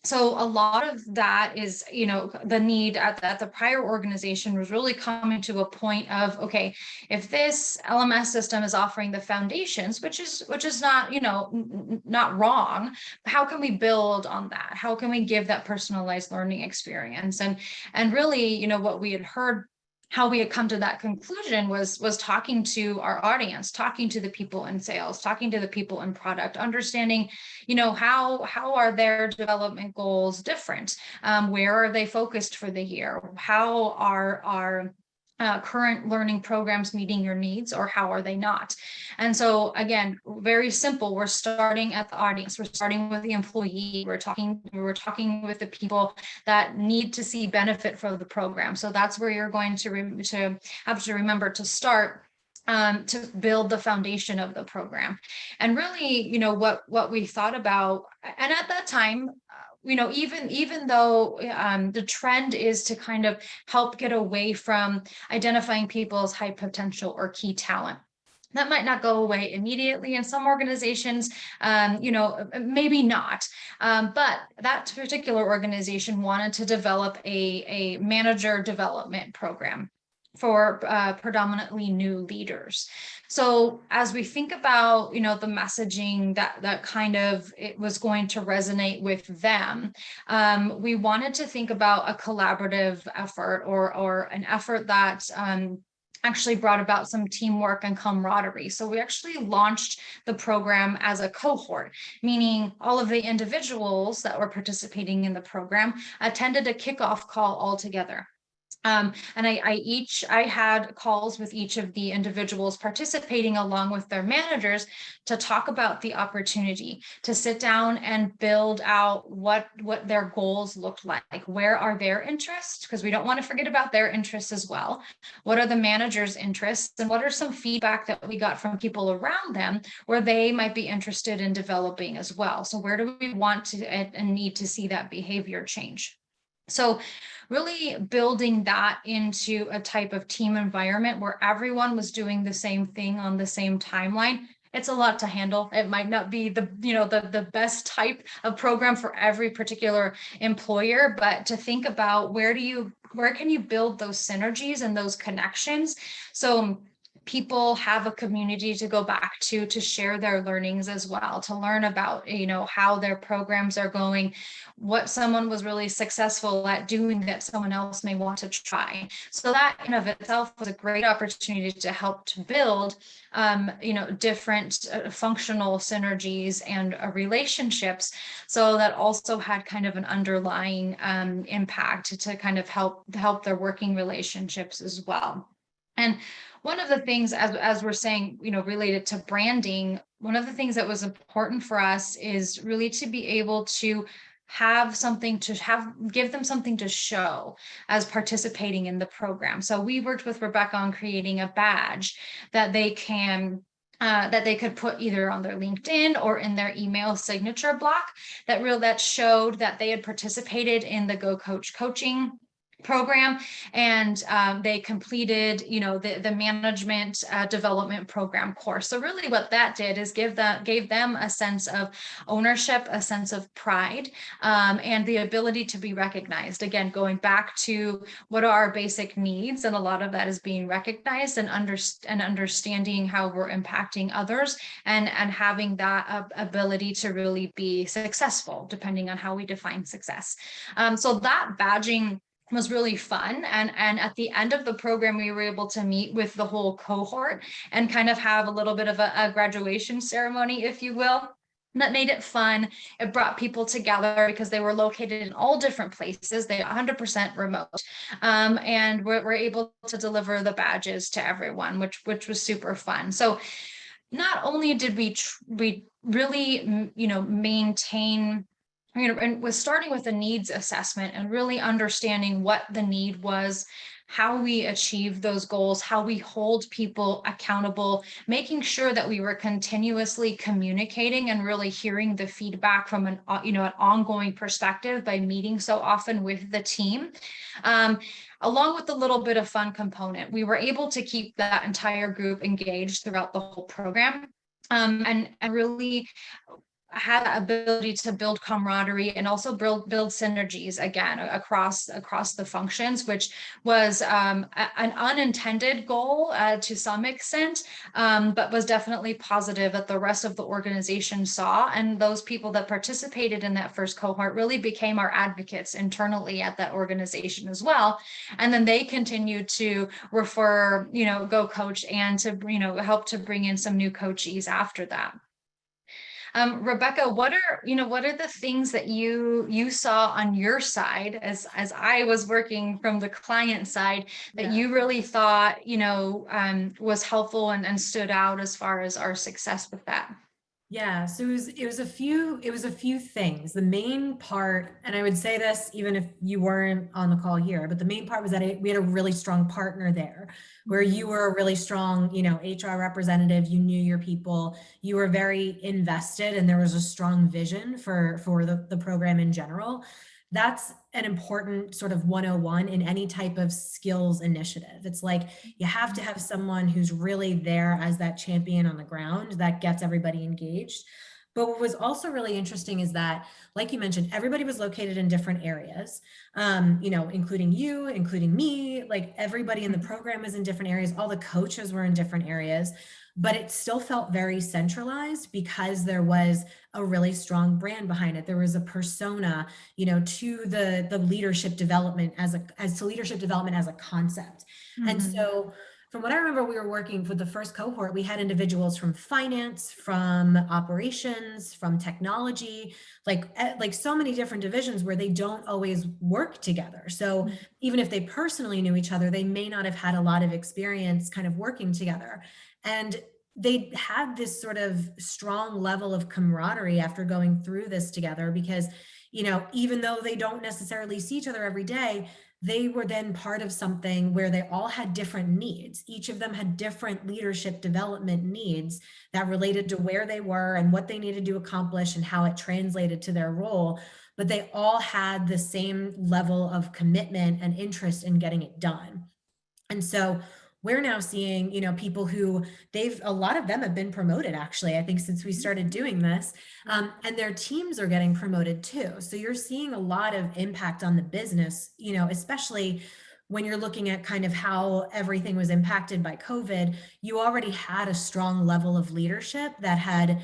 So a lot of that is, the need at the prior organization was really coming to a point of, okay, if this LMS system is offering the foundations, which is not, not wrong, how can we build on that? How can we give that personalized learning experience? And really, what we had heard how we had come to that conclusion was talking to our audience, talking to the people in sales, talking to the people in product, understanding, how are their development goals different? Where are they focused for the year? How are our current learning programs meeting your needs, or how are they not? And so again, very simple. We're starting at the audience. We're starting with the employee. We're talking with the people that need to see benefit from the program. So that's where you're going to have to remember to start, to build the foundation of the program. And really, what we thought about, and at that time, even though the trend is to kind of help get away from identifying people as high potential or key talent. That might not go away immediately in some organizations, maybe not. But that particular organization wanted to develop a manager development program for predominantly new leaders. So as we think about, the messaging that kind of it was going to resonate with them, we wanted to think about a collaborative effort, or an effort that actually brought about some teamwork and camaraderie. So we actually launched the program as a cohort, meaning all of the individuals that were participating in the program attended a kickoff call all together. And I had calls with each of the individuals participating along with their managers to talk about the opportunity, to sit down and build out what their goals looked like. Where are their interests? Because we don't want to forget about their interests as well. What are the managers' interests? And what are some feedback that we got from people around them where they might be interested in developing as well? So where do we want to and need to see that behavior change? So really building that into a type of team environment where everyone was doing the same thing on the same timeline. It's a lot to handle. It might not be the best type of program for every particular employer, but to think about where can you build those synergies and those connections so people have a community to go back to share their learnings as well, to learn about, how their programs are going, what someone was really successful at doing that someone else may want to try. So that in of itself was a great opportunity to help to build, different functional synergies and relationships. So that also had kind of an underlying impact to kind of help their working relationships as well. And one of the things, as we're saying, related to branding, one of the things that was important for us is really to be able to give them something to show as participating in the program. So we worked with Rebecca on creating a badge that they could put either on their LinkedIn or in their email signature block that showed that they had participated in the GoCoach coaching program, and they completed the management development program course. So really what that did is gave them a sense of ownership, a sense of pride, and the ability to be recognized. Again, going back to what are our basic needs, and a lot of that is being recognized and understanding how we're impacting others, and having that ability to really be successful depending on how we define success. So that badging was really fun. And at the end of the program, we were able to meet with the whole cohort and kind of have a little bit of a graduation ceremony, if you will. That made it fun. It brought people together because they were located in all different places. They 100% remote. And we're able to deliver the badges to everyone, which was super fun. So not only did we really, maintain, and was starting with a needs assessment and really understanding what the need was, how we achieve those goals, how we hold people accountable, making sure that we were continuously communicating and really hearing the feedback from an ongoing perspective by meeting so often with the team. Along with a little bit of fun component, we were able to keep that entire group engaged throughout the whole program. And really had the ability to build camaraderie and also build synergies again across the functions, which was an unintended goal to some extent, but was definitely positive that the rest of the organization saw. And those people that participated in that first cohort really became our advocates internally at that organization as well. And then they continued to refer, GoCoach and to, help to bring in some new coachees after that. Rebecca, what are the things that you saw on your side as I was working from the client side that you really thought, was helpful and stood out as far as our success with that? Yeah, so it was a few things. The main part, and I would say this even if you weren't on the call here, but the main part was that we had a really strong partner there, where you were a really strong, HR representative. You knew your people. You were very invested, and there was a strong vision for the program in general. That's an important sort of 101 in any type of skills initiative. It's like you have to have someone who's really there as that champion on the ground that gets everybody engaged. But what was also really interesting is that, like you mentioned, everybody was located in different areas, including you, including me, like everybody in the program is in different areas. All the coaches were in different areas, but it still felt very centralized because there was a really strong brand behind it. There was a persona, to the leadership development as to leadership development as a concept. And so from what I remember, we were working with the first cohort, we had individuals from finance, from operations, from technology, like so many different divisions where they don't always work together. So even if they personally knew each other, they may not have had a lot of experience kind of working together. And they had this sort of strong level of camaraderie after going through this together because, even though they don't necessarily see each other every day, they were then part of something where they all had different needs. Each of them had different leadership development needs that related to where they were and what they needed to accomplish and how it translated to their role. But they all had the same level of commitment and interest in getting it done. And so we're now seeing, people who a lot of them have been promoted, actually, I think since we started doing this, and their teams are getting promoted too. So you're seeing a lot of impact on the business, especially when you're looking at kind of how everything was impacted by COVID. You already had a strong level of leadership that had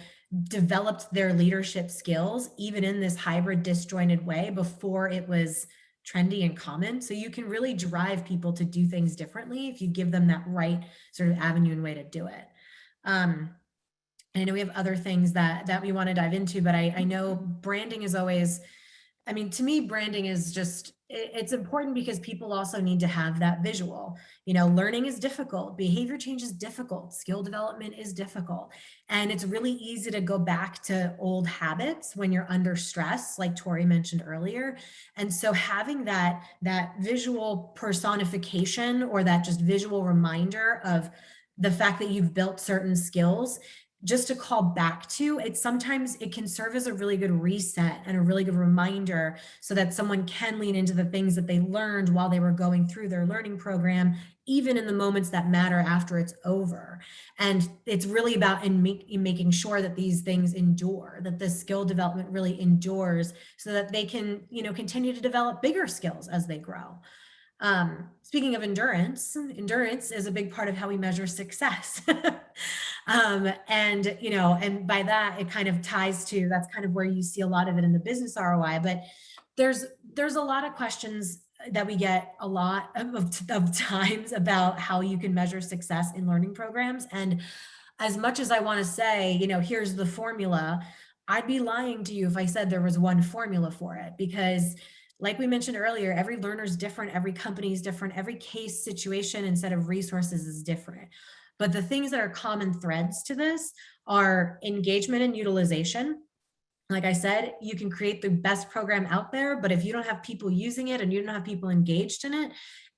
developed their leadership skills, even in this hybrid disjointed way before it was trendy and common. So you can really drive people to do things differently if you give them that right sort of avenue and way to do it. And I know we have other things that we want to dive into, but I know branding is always, to me, branding is just, it's important because people also need to have that visual. Learning is difficult, behavior change is difficult, skill development is difficult. And it's really easy to go back to old habits when you're under stress, like Tori mentioned earlier. And so having that visual personification or that just visual reminder of the fact that you've built certain skills just to call back to it, sometimes it can serve as a really good reset and a really good reminder so that someone can lean into the things that they learned while they were going through their learning program, even in the moments that matter after it's over. And it's really about in making sure that these things endure, that the skill development really endures so that they can, continue to develop bigger skills as they grow. Speaking of endurance is a big part of how we measure success. And by that, it kind of ties to, that's kind of where you see a lot of it in the business ROI, but there's a lot of questions that we get a lot of times about how you can measure success in learning programs. And as much as I want to say, here's the formula, I'd be lying to you if I said there was one formula for it, because like we mentioned earlier, every learner is different, every company is different, every case, situation, and set of resources is different. But the things that are common threads to this are engagement and utilization. Like I said, you can create the best program out there, but if you don't have people using it and you don't have people engaged in it,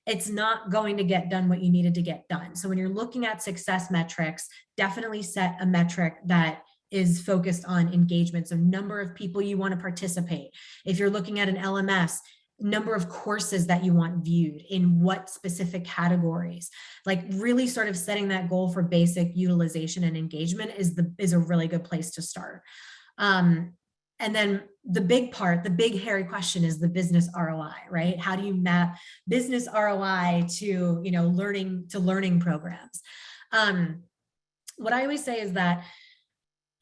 it's not going to get done what you needed to get done. So when you're looking at success metrics, definitely set a metric that is focused on engagement. So number of people you want to participate. If you're looking at an LMS, number of courses that you want viewed in what specific categories, like really sort of setting that goal for basic utilization and engagement is a really good place to start. And then the big part, the big hairy question is the business ROI, right? How do you map business ROI to, learning programs? What I always say is that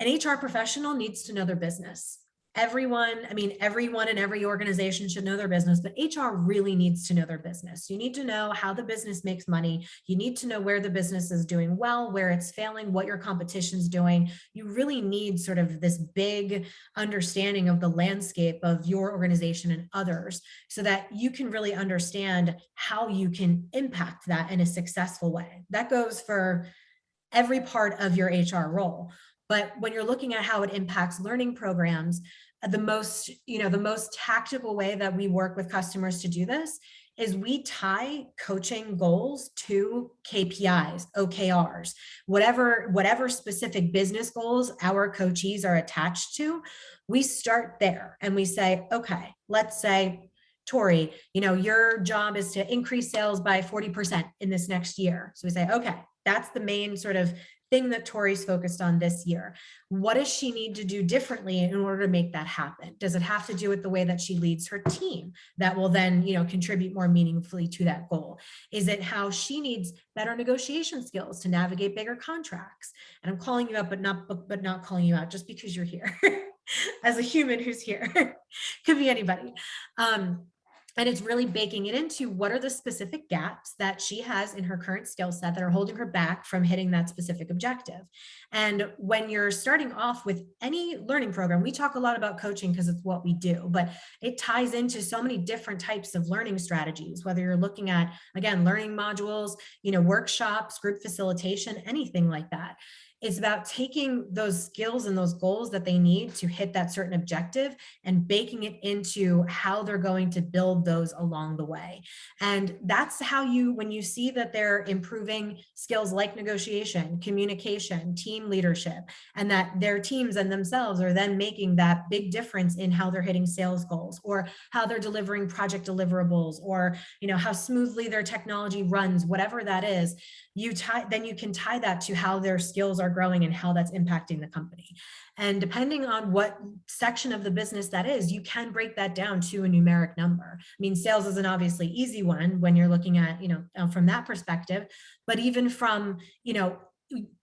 an HR professional needs to know their business. Everyone in every organization should know their business, but HR really needs to know their business. You need to know how the business makes money. You need to know where the business is doing well, where it's failing, what your competition's doing. You really need sort of this big understanding of the landscape of your organization and others so that you can really understand how you can impact that in a successful way. That goes for every part of your HR role. But when you're looking at how it impacts learning programs, the most tactical way that we work with customers to do this is we tie coaching goals to KPIs, OKRs, whatever specific business goals our coachees are attached to. We start there and we say, okay, let's say, Tori, your job is to increase sales by 40% in this next year. So we say, okay, that's the main sort of thing that Tori's focused on this year. What does she need to do differently in order to make that happen? Does it have to do with the way that she leads her team that will then, contribute more meaningfully to that goal? Is it how she needs better negotiation skills to navigate bigger contracts? And I'm calling you out, but not calling you out just because you're here as a human who's here. Could be anybody. And it's really baking it into what are the specific gaps that she has in her current skill set that are holding her back from hitting that specific objective. And when you're starting off with any learning program, we talk a lot about coaching because it's what we do, but it ties into so many different types of learning strategies, whether you're looking at, again, learning modules, workshops, group facilitation, anything like that. It's about taking those skills and those goals that they need to hit that certain objective and baking it into how they're going to build those along the way. And that's how when you see that they're improving skills like negotiation, communication, team leadership, and that their teams and themselves are then making that big difference in how they're hitting sales goals or how they're delivering project deliverables or, how smoothly their technology runs, whatever that is, then you can tie that to how their skills are growing and how that's impacting the company. And depending on what section of the business that is, you can break that down to a numeric number. I mean, sales is an obviously easy one when you're looking at, from that perspective, but even from,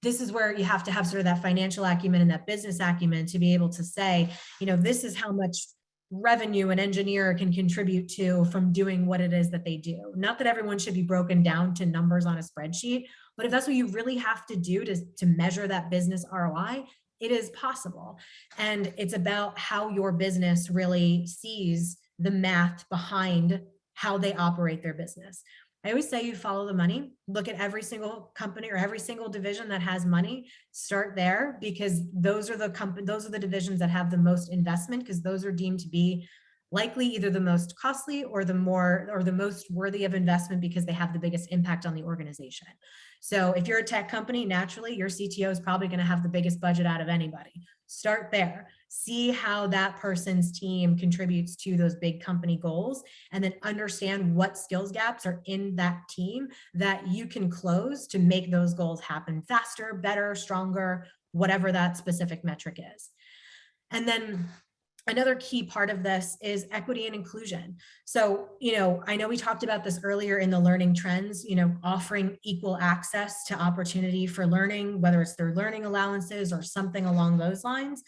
this is where you have to have sort of that financial acumen and that business acumen to be able to say, this is how much revenue an engineer can contribute to from doing what it is that they do. Not that everyone should be broken down to numbers on a spreadsheet, but if that's what you really have to do to measure that business ROI, it is possible. And it's about how your business really sees the math behind how they operate their business. I always say you follow the money. Look at every single company or every single division that has money. Start there because those are the divisions that have the most investment because those are deemed to be likely either the most costly or the most worthy of investment because they have the biggest impact on the organization. So if you're a tech company, naturally your CTO is probably going to have the biggest budget out of anybody. Start there. See how that person's team contributes to those big company goals, and then understand what skills gaps are in that team that you can close to make those goals happen faster, better, stronger, whatever that specific metric is. And then another key part of this is equity and inclusion. So, I know we talked about this earlier in the learning trends, offering equal access to opportunity for learning, whether it's their learning allowances or something along those lines,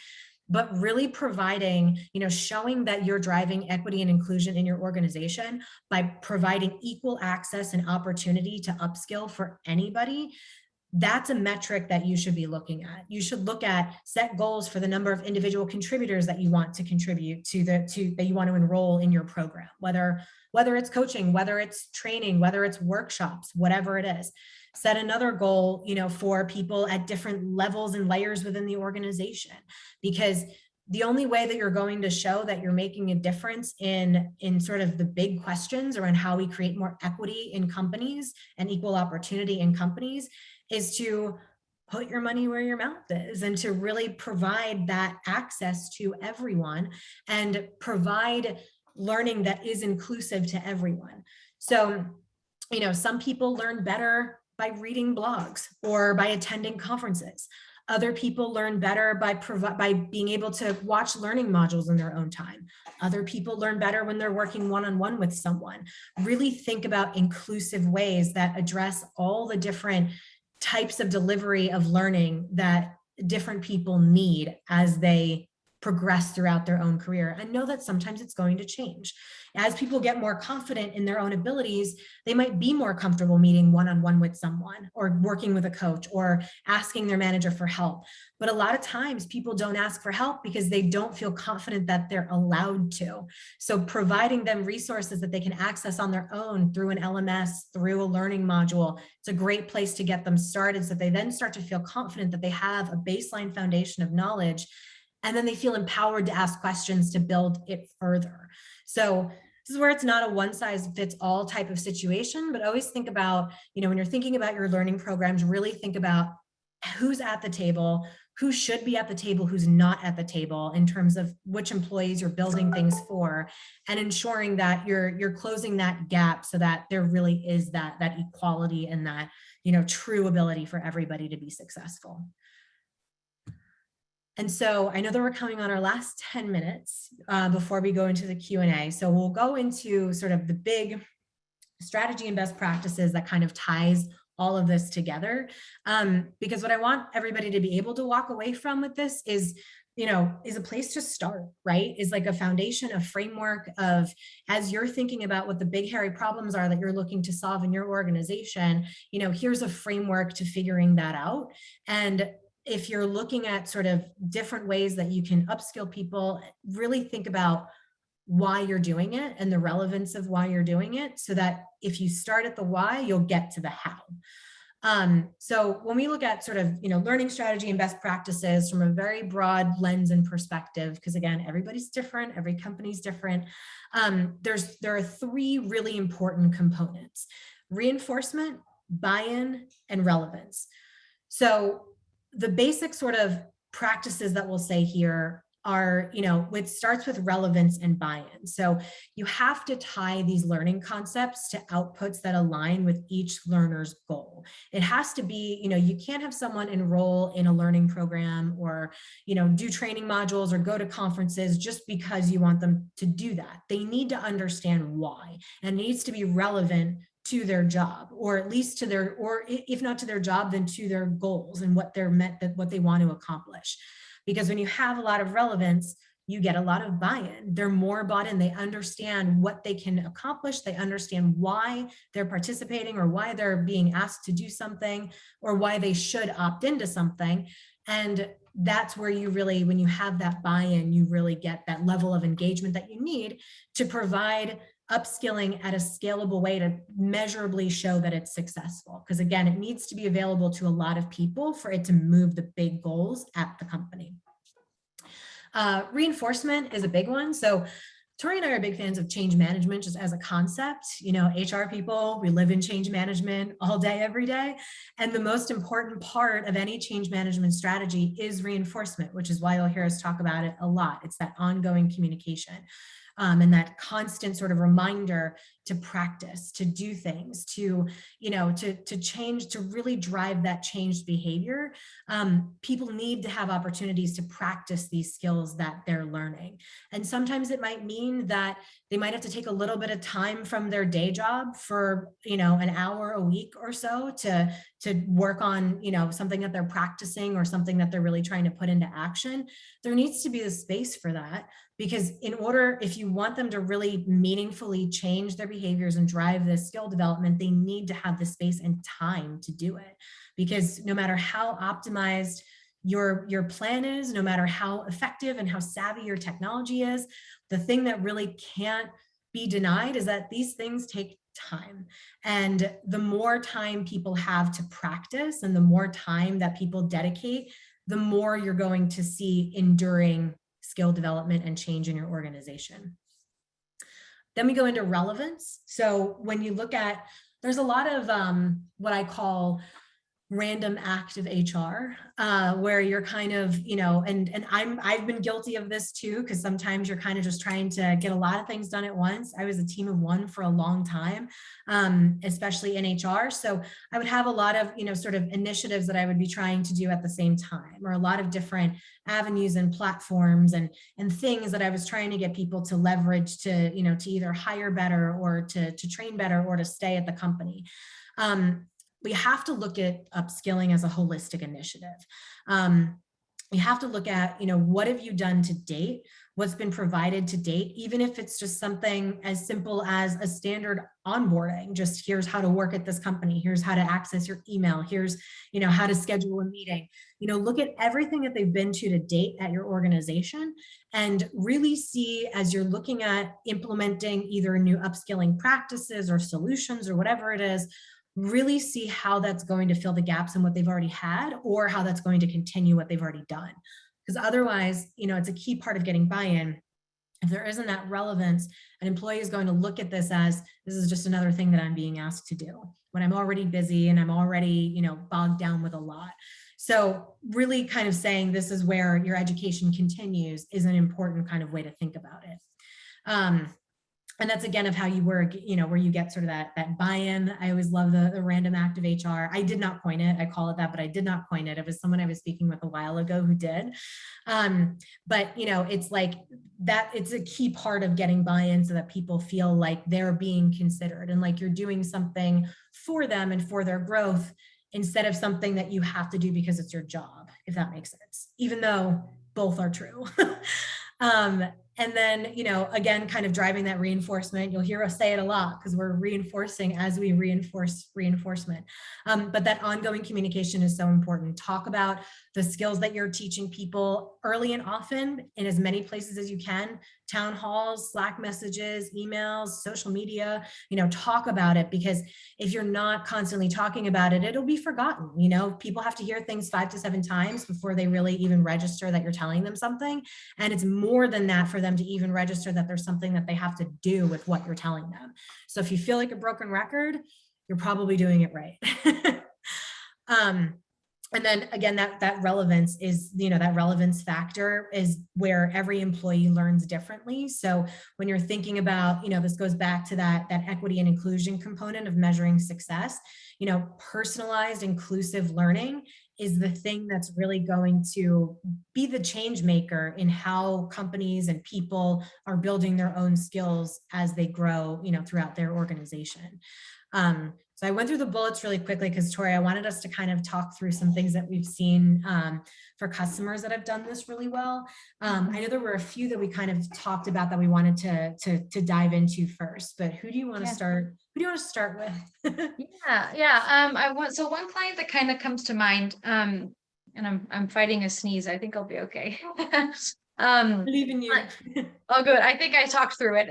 but really providing, showing that you're driving equity and inclusion in your organization by providing equal access and opportunity to upskill for anybody. That's a metric that you should be looking at. You should look at set goals for the number of individual contributors that you want to contribute that you want to enroll in your program, whether it's coaching, whether it's training, whether it's workshops, whatever it is. Set another goal, for people at different levels and layers within the organization, because the only way that you're going to show that you're making a difference in sort of the big questions around how we create more equity in companies and equal opportunity in companies is to put your money where your mouth is and to really provide that access to everyone and provide learning that is inclusive to everyone. So, some people learn better by reading blogs or by attending conferences. Other people learn better by being able to watch learning modules in their own time. Other people learn better when they're working one-on-one with someone. Really think about inclusive ways that address all the different types of delivery of learning that different people need as they progress throughout their own career. And know that sometimes it's going to change. As people get more confident in their own abilities, they might be more comfortable meeting one-on-one with someone or working with a coach or asking their manager for help. But a lot of times people don't ask for help because they don't feel confident that they're allowed to. So providing them resources that they can access on their own through an LMS, through a learning module, it's a great place to get them started so they then start to feel confident that they have a baseline foundation of knowledge, and then they feel empowered to ask questions to build it further. So this is where it's not a one size fits all type of situation, but always think about, when you're thinking about your learning programs, really think about who's at the table, who should be at the table, who's not at the table in terms of which employees you're building things for, and ensuring that you're closing that gap so that there really is that equality and that, true ability for everybody to be successful. And so I know that we're coming on our last 10 minutes before we go into the Q&A. So we'll go into sort of the big strategy and best practices that kind of ties all of this together. Because what I want everybody to be able to walk away from with this is a place to start, right? Is like a foundation, a framework of, as you're thinking about what the big hairy problems are that you're looking to solve in your organization, here's a framework to figuring that out. And if you're looking at sort of different ways that you can upskill people, really think about why you're doing it and the relevance of why you're doing it, so that if you start at the why, you'll get to the how. So when we look at sort of, learning strategy and best practices from a very broad lens and perspective, because again, everybody's different, every company's different, there are three really important components: reinforcement, buy-in, and relevance. So the basic sort of practices that we'll say here are, it starts with relevance and buy-in. So you have to tie these learning concepts to outputs that align with each learner's goal. It has to be, you can't have someone enroll in a learning program or, do training modules or go to conferences just because you want them to do that. They need to understand why, and it needs to be relevant to their job, or at least to their, or if not to their job, then to their goals and what they're meant, that what they want to accomplish. Because when you have a lot of relevance, you get a lot of buy-in. They're more bought in. They understand what they can accomplish. They understand why they're participating, or why they're being asked to do something, or why they should opt into something. And that's where you really, when you have that buy-in, you really get that level of engagement that you need to provide upskilling at a scalable way to measurably show that it's successful. Because again, it needs to be available to a lot of people for it to move the big goals at the company. Reinforcement is a big one. So Tori and I are big fans of change management just as a concept. HR people, we live in change management all day, every day. And the most important part of any change management strategy is reinforcement, which is why you'll hear us talk about it a lot. It's that ongoing communication. And that constant sort of reminder to practice, to do things, to change, to really drive that changed behavior. People need to have opportunities to practice these skills that they're learning. And sometimes it might mean that they might have to take a little bit of time from their day job for, an hour a week or so to work on, something that they're practicing or something that they're really trying to put into action. There needs to be the space for that. Because if you want them to really meaningfully change their behaviors and drive this skill development, they need to have the space and time to do it. Because no matter how optimized your plan is, no matter how effective and how savvy your technology is, the thing that really can't be denied is that these things take time. And the more time people have to practice and the more time that people dedicate, the more you're going to see enduring skill development and change in your organization. Then we go into relevance. So when you look at, there's a lot of what I call random act of HR, where you're kind of, and I've been guilty of this too, because sometimes you're kind of just trying to get a lot of things done at once. I was a team of one for a long time, especially in HR. So I would have a lot of, sort of initiatives that I would be trying to do at the same time, or a lot of different avenues and platforms and things that I was trying to get people to leverage to, to either hire better or to train better or to stay at the company. We have to look at upskilling as a holistic initiative. We have to look at, what have you done to date? What's been provided to date? Even if it's just something as simple as a standard onboarding, just here's how to work at this company. Here's how to access your email. Here's, how to schedule a meeting. Look at everything that they've been to date at your organization and really see, as you're looking at implementing either new upskilling practices or solutions or whatever it is, really see how that's going to fill the gaps in what they've already had, or how that's going to continue what they've already done. Because otherwise, it's a key part of getting buy-in. If there isn't that relevance, an employee is going to look at this as, this is just another thing that I'm being asked to do when I'm already busy and I'm already, bogged down with a lot. So really kind of saying this is where your education continues is an important kind of way to think about it. And that's again of how you work, where you get sort of that buy-in. I always love the random act of HR. I did not coin it. I call it that, but I did not coin it. It was someone I was speaking with a while ago who did. But it's like that, it's a key part of getting buy-in so that people feel like they're being considered and like you're doing something for them and for their growth instead of something that you have to do because it's your job, if that makes sense, even though both are true. And then, again, kind of driving that reinforcement. You'll hear us say it a lot because we're reinforcing as we reinforce reinforcement. But that ongoing communication is so important. Talk about the skills that you're teaching people early and often in as many places as you can. Town halls, Slack messages, emails, social media, talk about it, because if you're not constantly talking about it, it'll be forgotten. People have to hear things 5 to 7 times before they really even register that you're telling them something. And it's more than that for them to even register that there's something that they have to do with what you're telling them. So if you feel like a broken record, you're probably doing it right. And then again, that relevance is, that relevance factor is where every employee learns differently. So when you're thinking about, this goes back to that equity and inclusion component of measuring success, personalized inclusive learning is the thing that's really going to be the change maker in how companies and people are building their own skills as they grow, throughout their organization. So I went through the bullets really quickly because, Tori, I wanted us to kind of talk through some things that we've seen for customers that have done this really well. I know there were a few that we kind of talked about that we wanted to dive into first, but who do you want to start? Who do you want to start with? So one client that kind of comes to mind, and I'm fighting a sneeze. I think I'll be okay. Believe in you. Oh, good. I think I talked through it.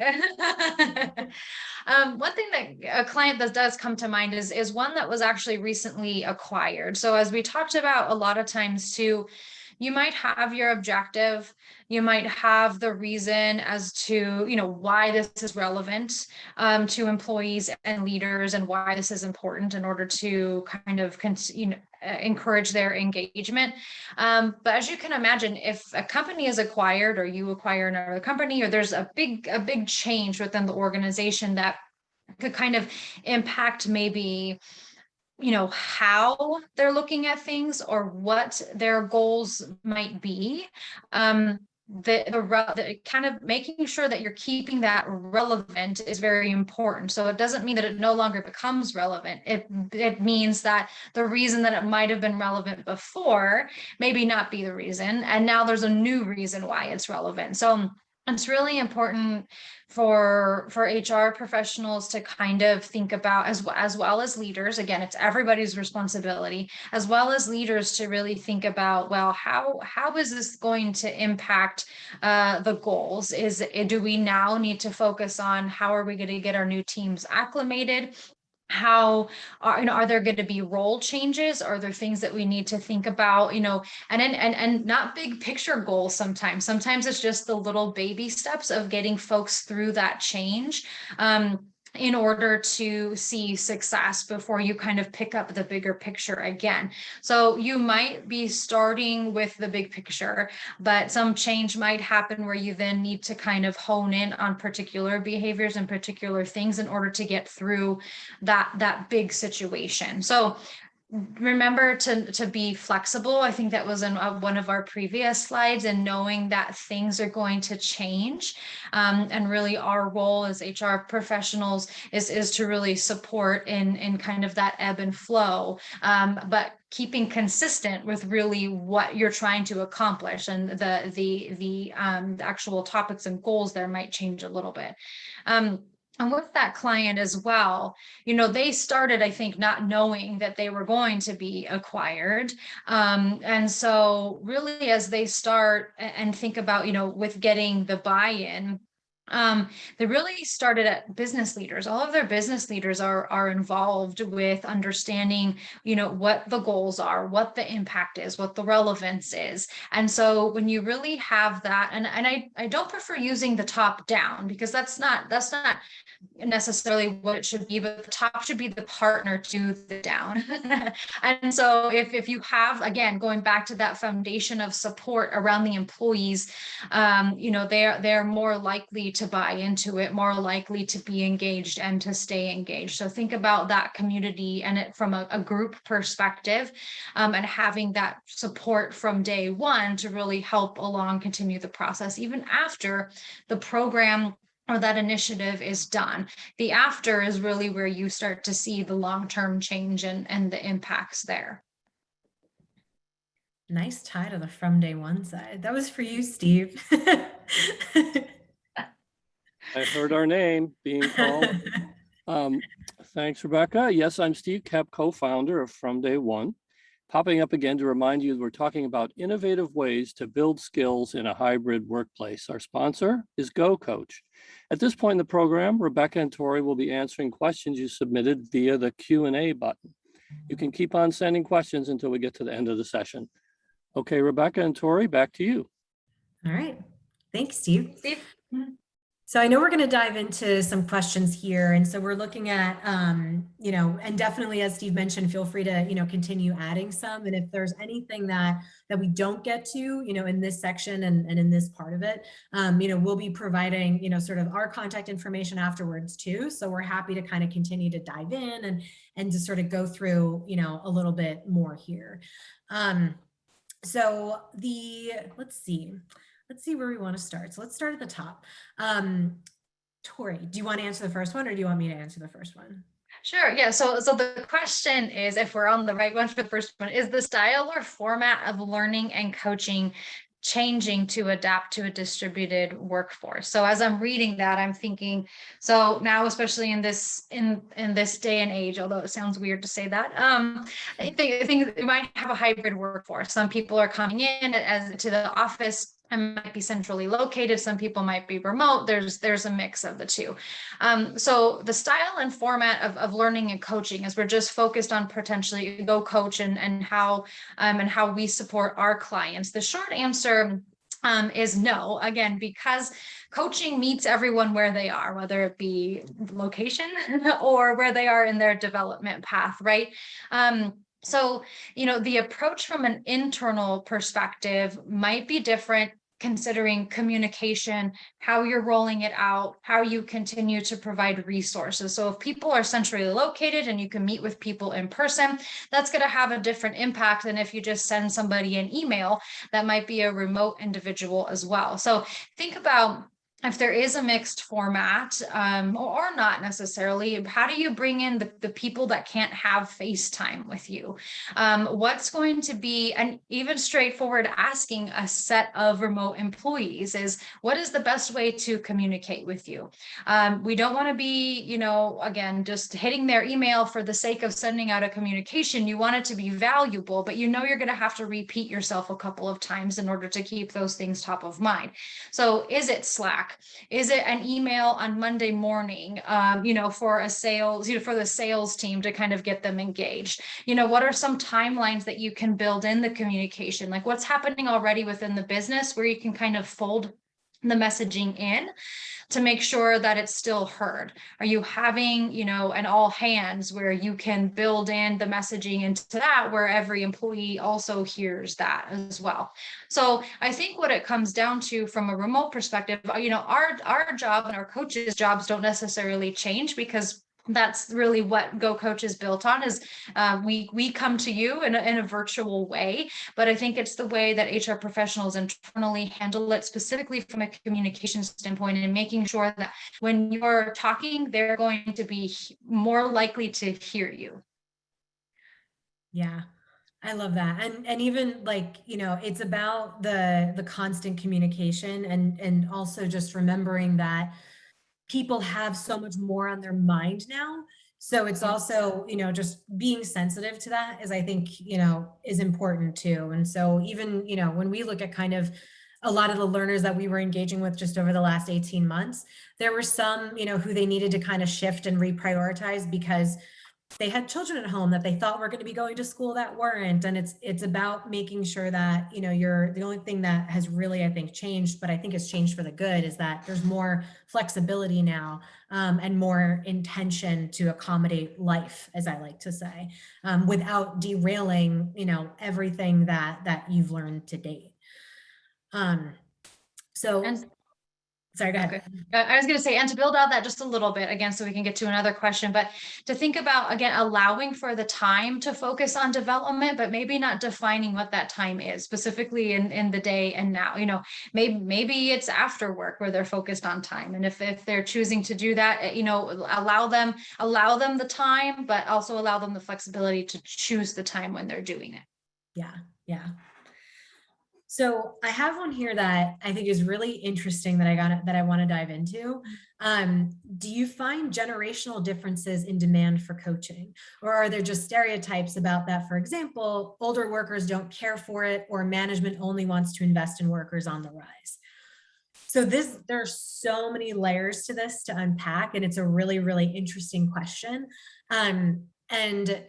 One thing that a client that does come to mind is one that was actually recently acquired. So as we talked about a lot of times too, you might have your objective, you might have the reason as to, why this is relevant to employees and leaders and why this is important in order to kind of, encourage their engagement. But as you can imagine, if a company is acquired or you acquire another company, or there's a big change within the organization that could kind of impact maybe how they're looking at things or what their goals might be. The kind of making sure that you're keeping that relevant is very important. So it doesn't mean that it no longer becomes relevant. It means that the reason that it might have been relevant before maybe not be the reason, and now there's a new reason why it's relevant. So it's really important for HR professionals to kind of think about, as well as leaders. Again, it's everybody's responsibility, as well as leaders, to really think about, well, how is this going to impact the goals? Do we now need to focus on how are we going to get our new teams acclimated? How are there going to be role changes? Are there things that we need to think about, and not big picture goals sometimes it's just the little baby steps of getting folks through that change. in order to see success before you kind of pick up the bigger picture again. So you might be starting with the big picture, but some change might happen where you then need to kind of hone in on particular behaviors and particular things in order to get through that big situation. So remember to be flexible. I think that was in one of our previous slides, and knowing that things are going to change. And really our role as HR professionals is to really support in kind of that ebb and flow, but keeping consistent with really what you're trying to accomplish, and the actual topics and goals there might change a little bit. And with that client as well, they started, I think, not knowing that they were going to be acquired. And so really, as they start and think about, with getting the buy-in, they really started at business leaders. All of their business leaders are involved with understanding, what the goals are, what the impact is, what the relevance is. And so when you really have that, and I don't prefer using the top down, because that's not necessarily what it should be, but the top should be the partner to the down. And so if you have, again, going back to that foundation of support around the employees, they're more likely to buy into it, more likely to be engaged and to stay engaged. So think about that community and it from a group perspective, and having that support from day one to really help along continue the process, even after the program or that initiative is done. The after is really where you start to see the long-term change and the impacts there. Nice tie to the from day one side. That was for you, Steve. I heard our name being called. Thanks, Rebecca. Yes, I'm Steve Kep, co-founder of From Day One. Popping up again to remind you, we're talking about innovative ways to build skills in a hybrid workplace. Our sponsor is GoCoach. At this point in the program, Rebecca and Tori will be answering questions you submitted via the Q&A button. You can keep on sending questions until we get to the end of the session. Okay, Rebecca and Tori, back to you. All right. Thanks, Steve. Steve? So I know we're going to dive into some questions here. And so we're looking at, and definitely, as Steve mentioned, feel free to, continue adding some. And if there's anything that we don't get to, in this section and in this part of it, we'll be providing, sort of our contact information afterwards too. So we're happy to kind of continue to dive in and to sort of go through, a little bit more here. So let's see where we want to start. So let's start at the top. Tori, do you want to answer the first one or do you want me to answer the first one? Sure. Yeah. So the question is, if we're on the right one for the first one, is the style or format of learning and coaching changing to adapt to a distributed workforce? So as I'm reading that, I'm thinking, so now, especially in this day and age, although it sounds weird to say that, I think it might have a hybrid workforce. Some people are coming in to the office and might be centrally located. Some people might be remote. There's a mix of the two. So the style and format of learning and coaching, as we're just focused on potentially GoCoach and how we support our clients. The short answer is no, again, because coaching meets everyone where they are, whether it be location or where they are in their development path, right? So, the approach from an internal perspective might be different, considering communication, how you're rolling it out, how you continue to provide resources. So if people are centrally located and you can meet with people in person, that's going to have a different impact than if you just send somebody an email that might be a remote individual as well. So think about if there is a mixed format, or not necessarily, how do you bring in the people that can't have FaceTime with you? What's going to be, and even straightforward asking a set of remote employees is, what is the best way to communicate with you? We don't want to be, again, just hitting their email for the sake of sending out a communication. You want it to be valuable, but you're going to have to repeat yourself a couple of times in order to keep those things top of mind. So is it Slack? Is it an email on Monday morning, for a sales, for the sales team to kind of get them engaged? What are some timelines that you can build in the communication? Like what's happening already within the business where you can kind of fold the messaging in to make sure that it's still heard? Are you having, an all hands where you can build in the messaging into that, where every employee also hears that as well? So I think what it comes down to from a remote perspective, our job and our coaches' jobs don't necessarily change, because that's really what GoCoach is built on, is we come to you in a virtual way. But I think it's the way that HR professionals internally handle it, specifically from a communication standpoint, and making sure that when you're talking, they're going to be more likely to hear you. Yeah, I love that. And even like, it's about the constant communication, and also just remembering that people have so much more on their mind now. So it's also, just being sensitive to that is, I think, is important too. And so even, when we look at kind of a lot of the learners that we were engaging with just over the last 18 months, there were some, who they needed to kind of shift and reprioritize because they had children at home that they thought were going to be going to school that weren't. And it's about making sure that, you're the only thing that has really, I think, changed, but I think it's changed for the good, is that there's more flexibility now, and more intention to accommodate life, as I like to say, without derailing, everything that you've learned to date. So And sorry, go ahead. okay. I was going to say, and to build out that just a little bit again, so we can get to another question, but to think about, again, allowing for the time to focus on development, but maybe not defining what that time is specifically in the day and now. Maybe it's after work where they're focused on time. And if they're choosing to do that, allow them the time, but also allow them the flexibility to choose the time when they're doing it. Yeah. Yeah. So I have one here that I think is really interesting that I want to dive into. Do you find generational differences in demand for coaching, or are there just stereotypes about that? For example, older workers don't care for it, or management only wants to invest in workers on the rise? So there's so many layers to this to unpack, and it's a really, really interesting question. And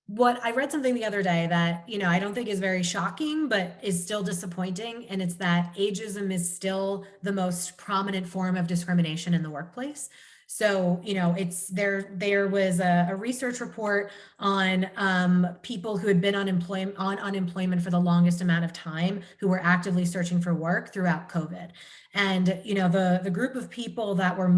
what I read something the other day that, I don't think is very shocking, but is still disappointing. And it's that ageism is still the most prominent form of discrimination in the workplace. So, there was a research report on people who had been on unemployment for the longest amount of time, who were actively searching for work throughout COVID. And, the group of people that were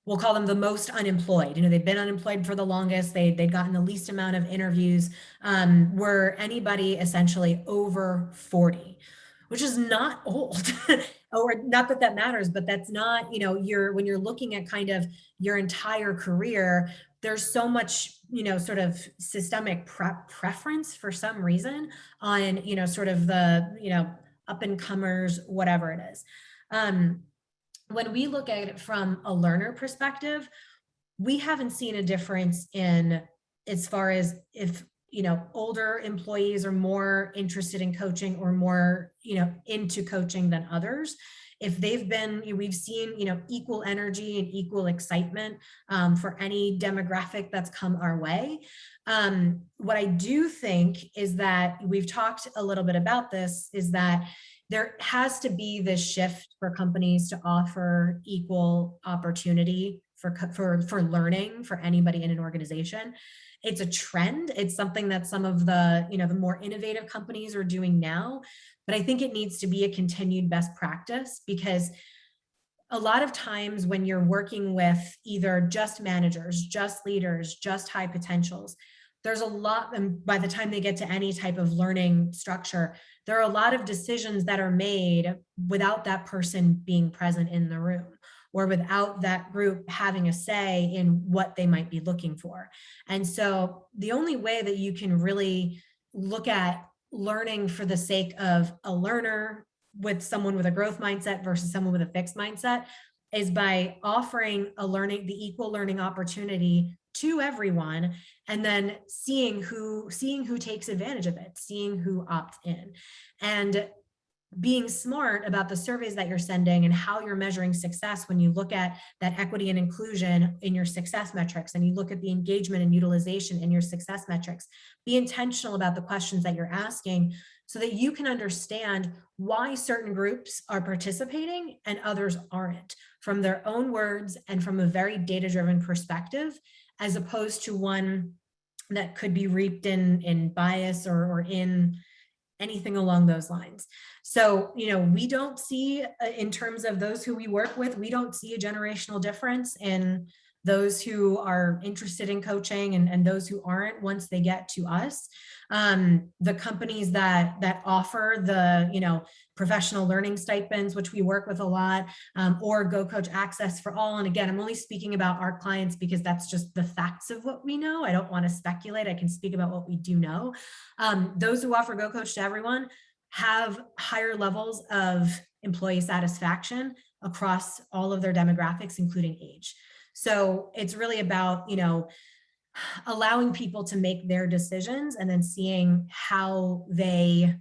we'll call them the most unemployed. They've been unemployed for the longest. They'd gotten the least amount of interviews, were anybody essentially over 40, which is not old. Or not that matters, but that's not, when you're looking at kind of your entire career, there's so much, sort of systemic preference for some reason on, sort of the, up and comers, whatever it is. When we look at it from a learner perspective, we haven't seen a difference in, as far as if, older employees are more interested in coaching or more, into coaching than others. If we've seen, equal energy and equal excitement for any demographic that's come our way. What I do think is that we've talked a little bit about this, is that there has to be this shift for companies to offer equal opportunity for learning for anybody in an organization. It's a trend. It's something that some of the, the more innovative companies are doing now, but I think it needs to be a continued best practice, because a lot of times when you're working with either just managers, just leaders, just high potentials, there's a lot, and by the time they get to any type of learning structure, there are a lot of decisions that are made without that person being present in the room, or without that group having a say in what they might be looking for. And so the only way that you can really look at learning for the sake of a learner with someone with a growth mindset versus someone with a fixed mindset is by offering the equal learning opportunity to everyone, and then seeing who takes advantage of it, seeing who opts in, and being smart about the surveys that you're sending and how you're measuring success. When you look at that equity and inclusion in your success metrics, and you look at the engagement and utilization in your success metrics, be intentional about the questions that you're asking, so that you can understand why certain groups are participating and others aren't, from their own words and from a very data-driven perspective, as opposed to one that could be reaped in bias or in anything along those lines. So, we don't see, in terms of those who we work with, we don't see a generational difference in those who are interested in coaching and those who aren't once they get to us. The companies that offer the, professional learning stipends, which we work with a lot, or GoCoach Access for All. And again, I'm only speaking about our clients because that's just the facts of what we know. I don't want to speculate. I can speak about what we do know. Those who offer GoCoach to everyone have higher levels of employee satisfaction across all of their demographics, including age. So it's really about, allowing people to make their decisions and then seeing how they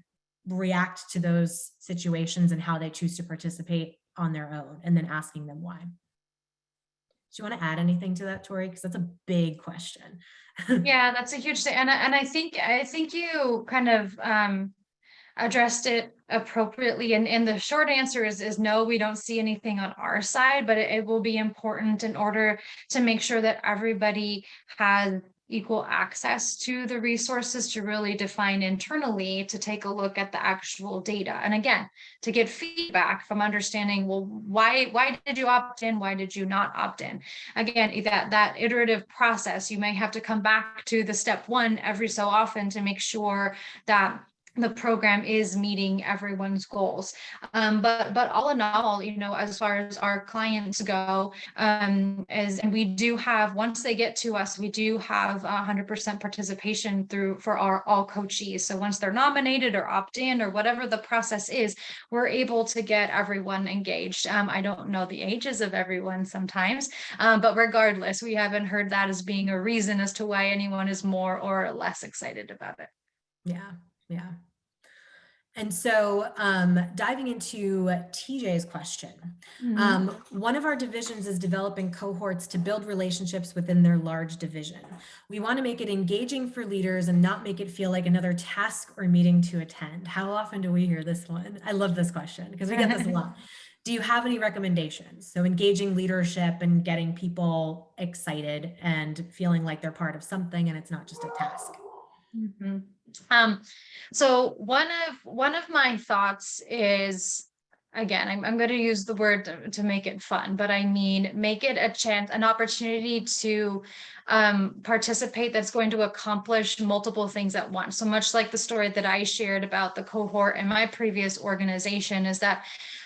react to those situations and how they choose to participate on their own, and then asking them why. Do you want to add anything to that, Tori? Because that's a big question. Yeah, that's a huge thing. And I think you kind of addressed it appropriately. And the short answer is no, we don't see anything on our side, but it will be important in order to make sure that everybody has equal access to the resources to really define internally, to take a look at the actual data. And again, to get feedback from understanding, well, why did you opt in? Why did you not opt in? Again, that iterative process, you may have to come back to the step one every so often to make sure that the program is meeting everyone's goals. But all in all, as far as our clients go, and we do have, once they get to us, we do have 100% participation for all coachees. So once they're nominated or opt in or whatever the process is, we're able to get everyone engaged. I don't know the ages of everyone sometimes, but regardless, we haven't heard that as being a reason as to why anyone is more or less excited about it. Yeah. Yeah. And so diving into TJ's question, one of our divisions is developing cohorts to build relationships within their large division. We want to make it engaging for leaders and not make it feel like another task or meeting to attend. How often do we hear this one? I love this question because we get this a lot. Do you have any recommendations? So engaging leadership and getting people excited and feeling like they're part of something and it's not just a task. So one of my thoughts is, again, I'm going to use the word to make it fun, but I mean, make it an opportunity to participate that's going to accomplish multiple things at once. So much like the story that I shared about the cohort in my previous organization, is that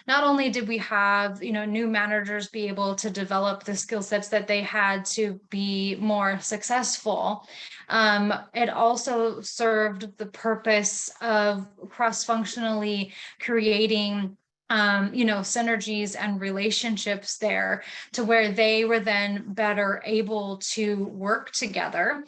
not only did we have, new managers be able to develop the skill sets that they had to be more successful, it also served the purpose of cross-functionally creating synergies and relationships there, to where they were then better able to work together,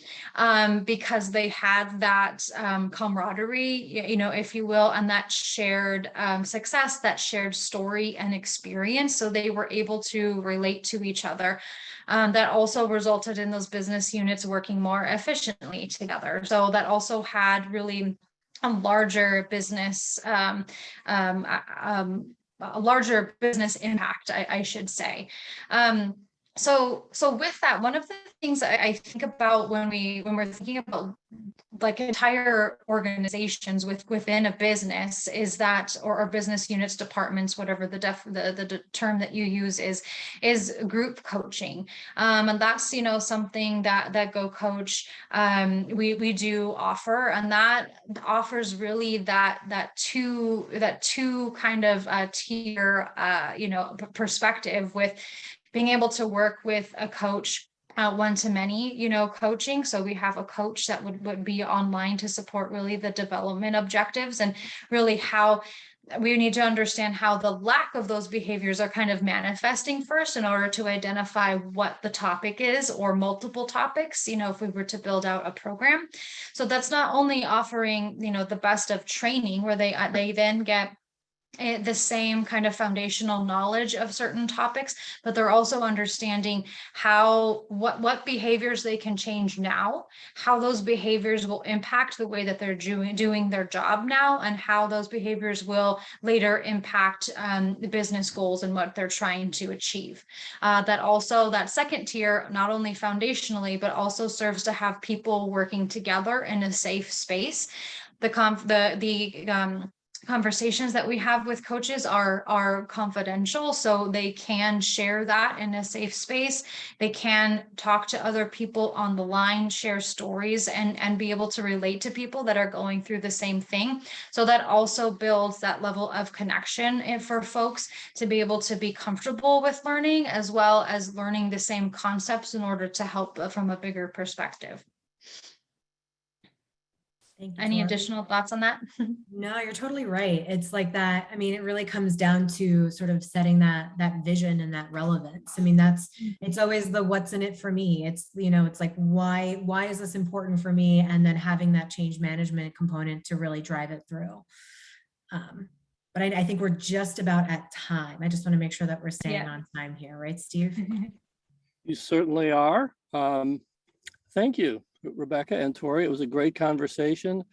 because they had that camaraderie, if you will, and that shared success, that shared story and experience. So they were able to relate to each other. That also resulted in those business units working more efficiently together. So that also had really a larger business impact, I should say. So with that, one of the things I think about when we're thinking about like entire organizations within a business is that, or business units, departments, whatever the term that you use is group coaching. And that's, something that GoCoach, we do offer, and that offers really that two kind of tier, perspective, with being able to work with a coach one-to-many, coaching. So we have a coach that would be online to support really the development objectives, and really how we need to understand how the lack of those behaviors are kind of manifesting first in order to identify what the topic is, or multiple topics, if we were to build out a program. So that's not only offering, the best of training, where they then get the same kind of foundational knowledge of certain topics, but they're also understanding what behaviors they can change now, how those behaviors will impact the way that they're doing their job now, and how those behaviors will later impact the business goals and what they're trying to achieve. That second tier, not only foundationally, but also serves to have people working together in a safe space. The conversations that we have with coaches are confidential, so they can share that in a safe space. They can talk to other people on the line, share stories, and be able to relate to people that are going through the same thing. So that also builds that level of connection for folks to be able to be comfortable with learning, as well as learning the same concepts in order to help from a bigger perspective. Thank you, Any Tori. additional thoughts on that? No, you're totally right. It's like that. I mean, it really comes down to sort of setting that vision and that relevance. I mean, it's always the what's in it for me. It's, it's like, why is this important for me? And then having that change management component to really drive it through. But I think we're just about at time. I just want to make sure that we're staying on time here, right, Steve? You certainly are. Thank you, Rebecca and Tori. It was a great conversation,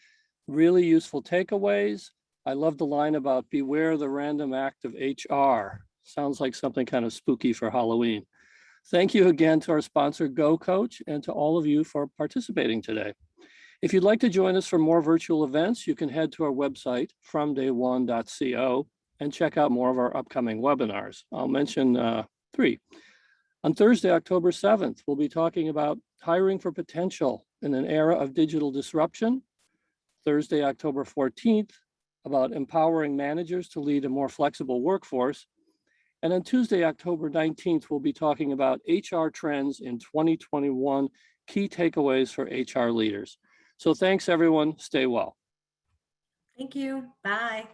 really useful takeaways. I love the line about beware the random act of HR. Sounds like something kind of spooky for Halloween. Thank you again to our sponsor, GoCoach, and to all of you for participating today. If you'd like to join us for more virtual events, you can head to our website, fromday1.co, and check out more of our upcoming webinars. I'll mention 3. On Thursday, October 7th, we'll be talking about hiring for potential in an era of digital disruption. Thursday, October 14th, about empowering managers to lead a more flexible workforce. And on Tuesday, October 19th, we'll be talking about HR trends in 2021, key takeaways for HR leaders. So thanks, everyone. Stay well. Thank you. Bye.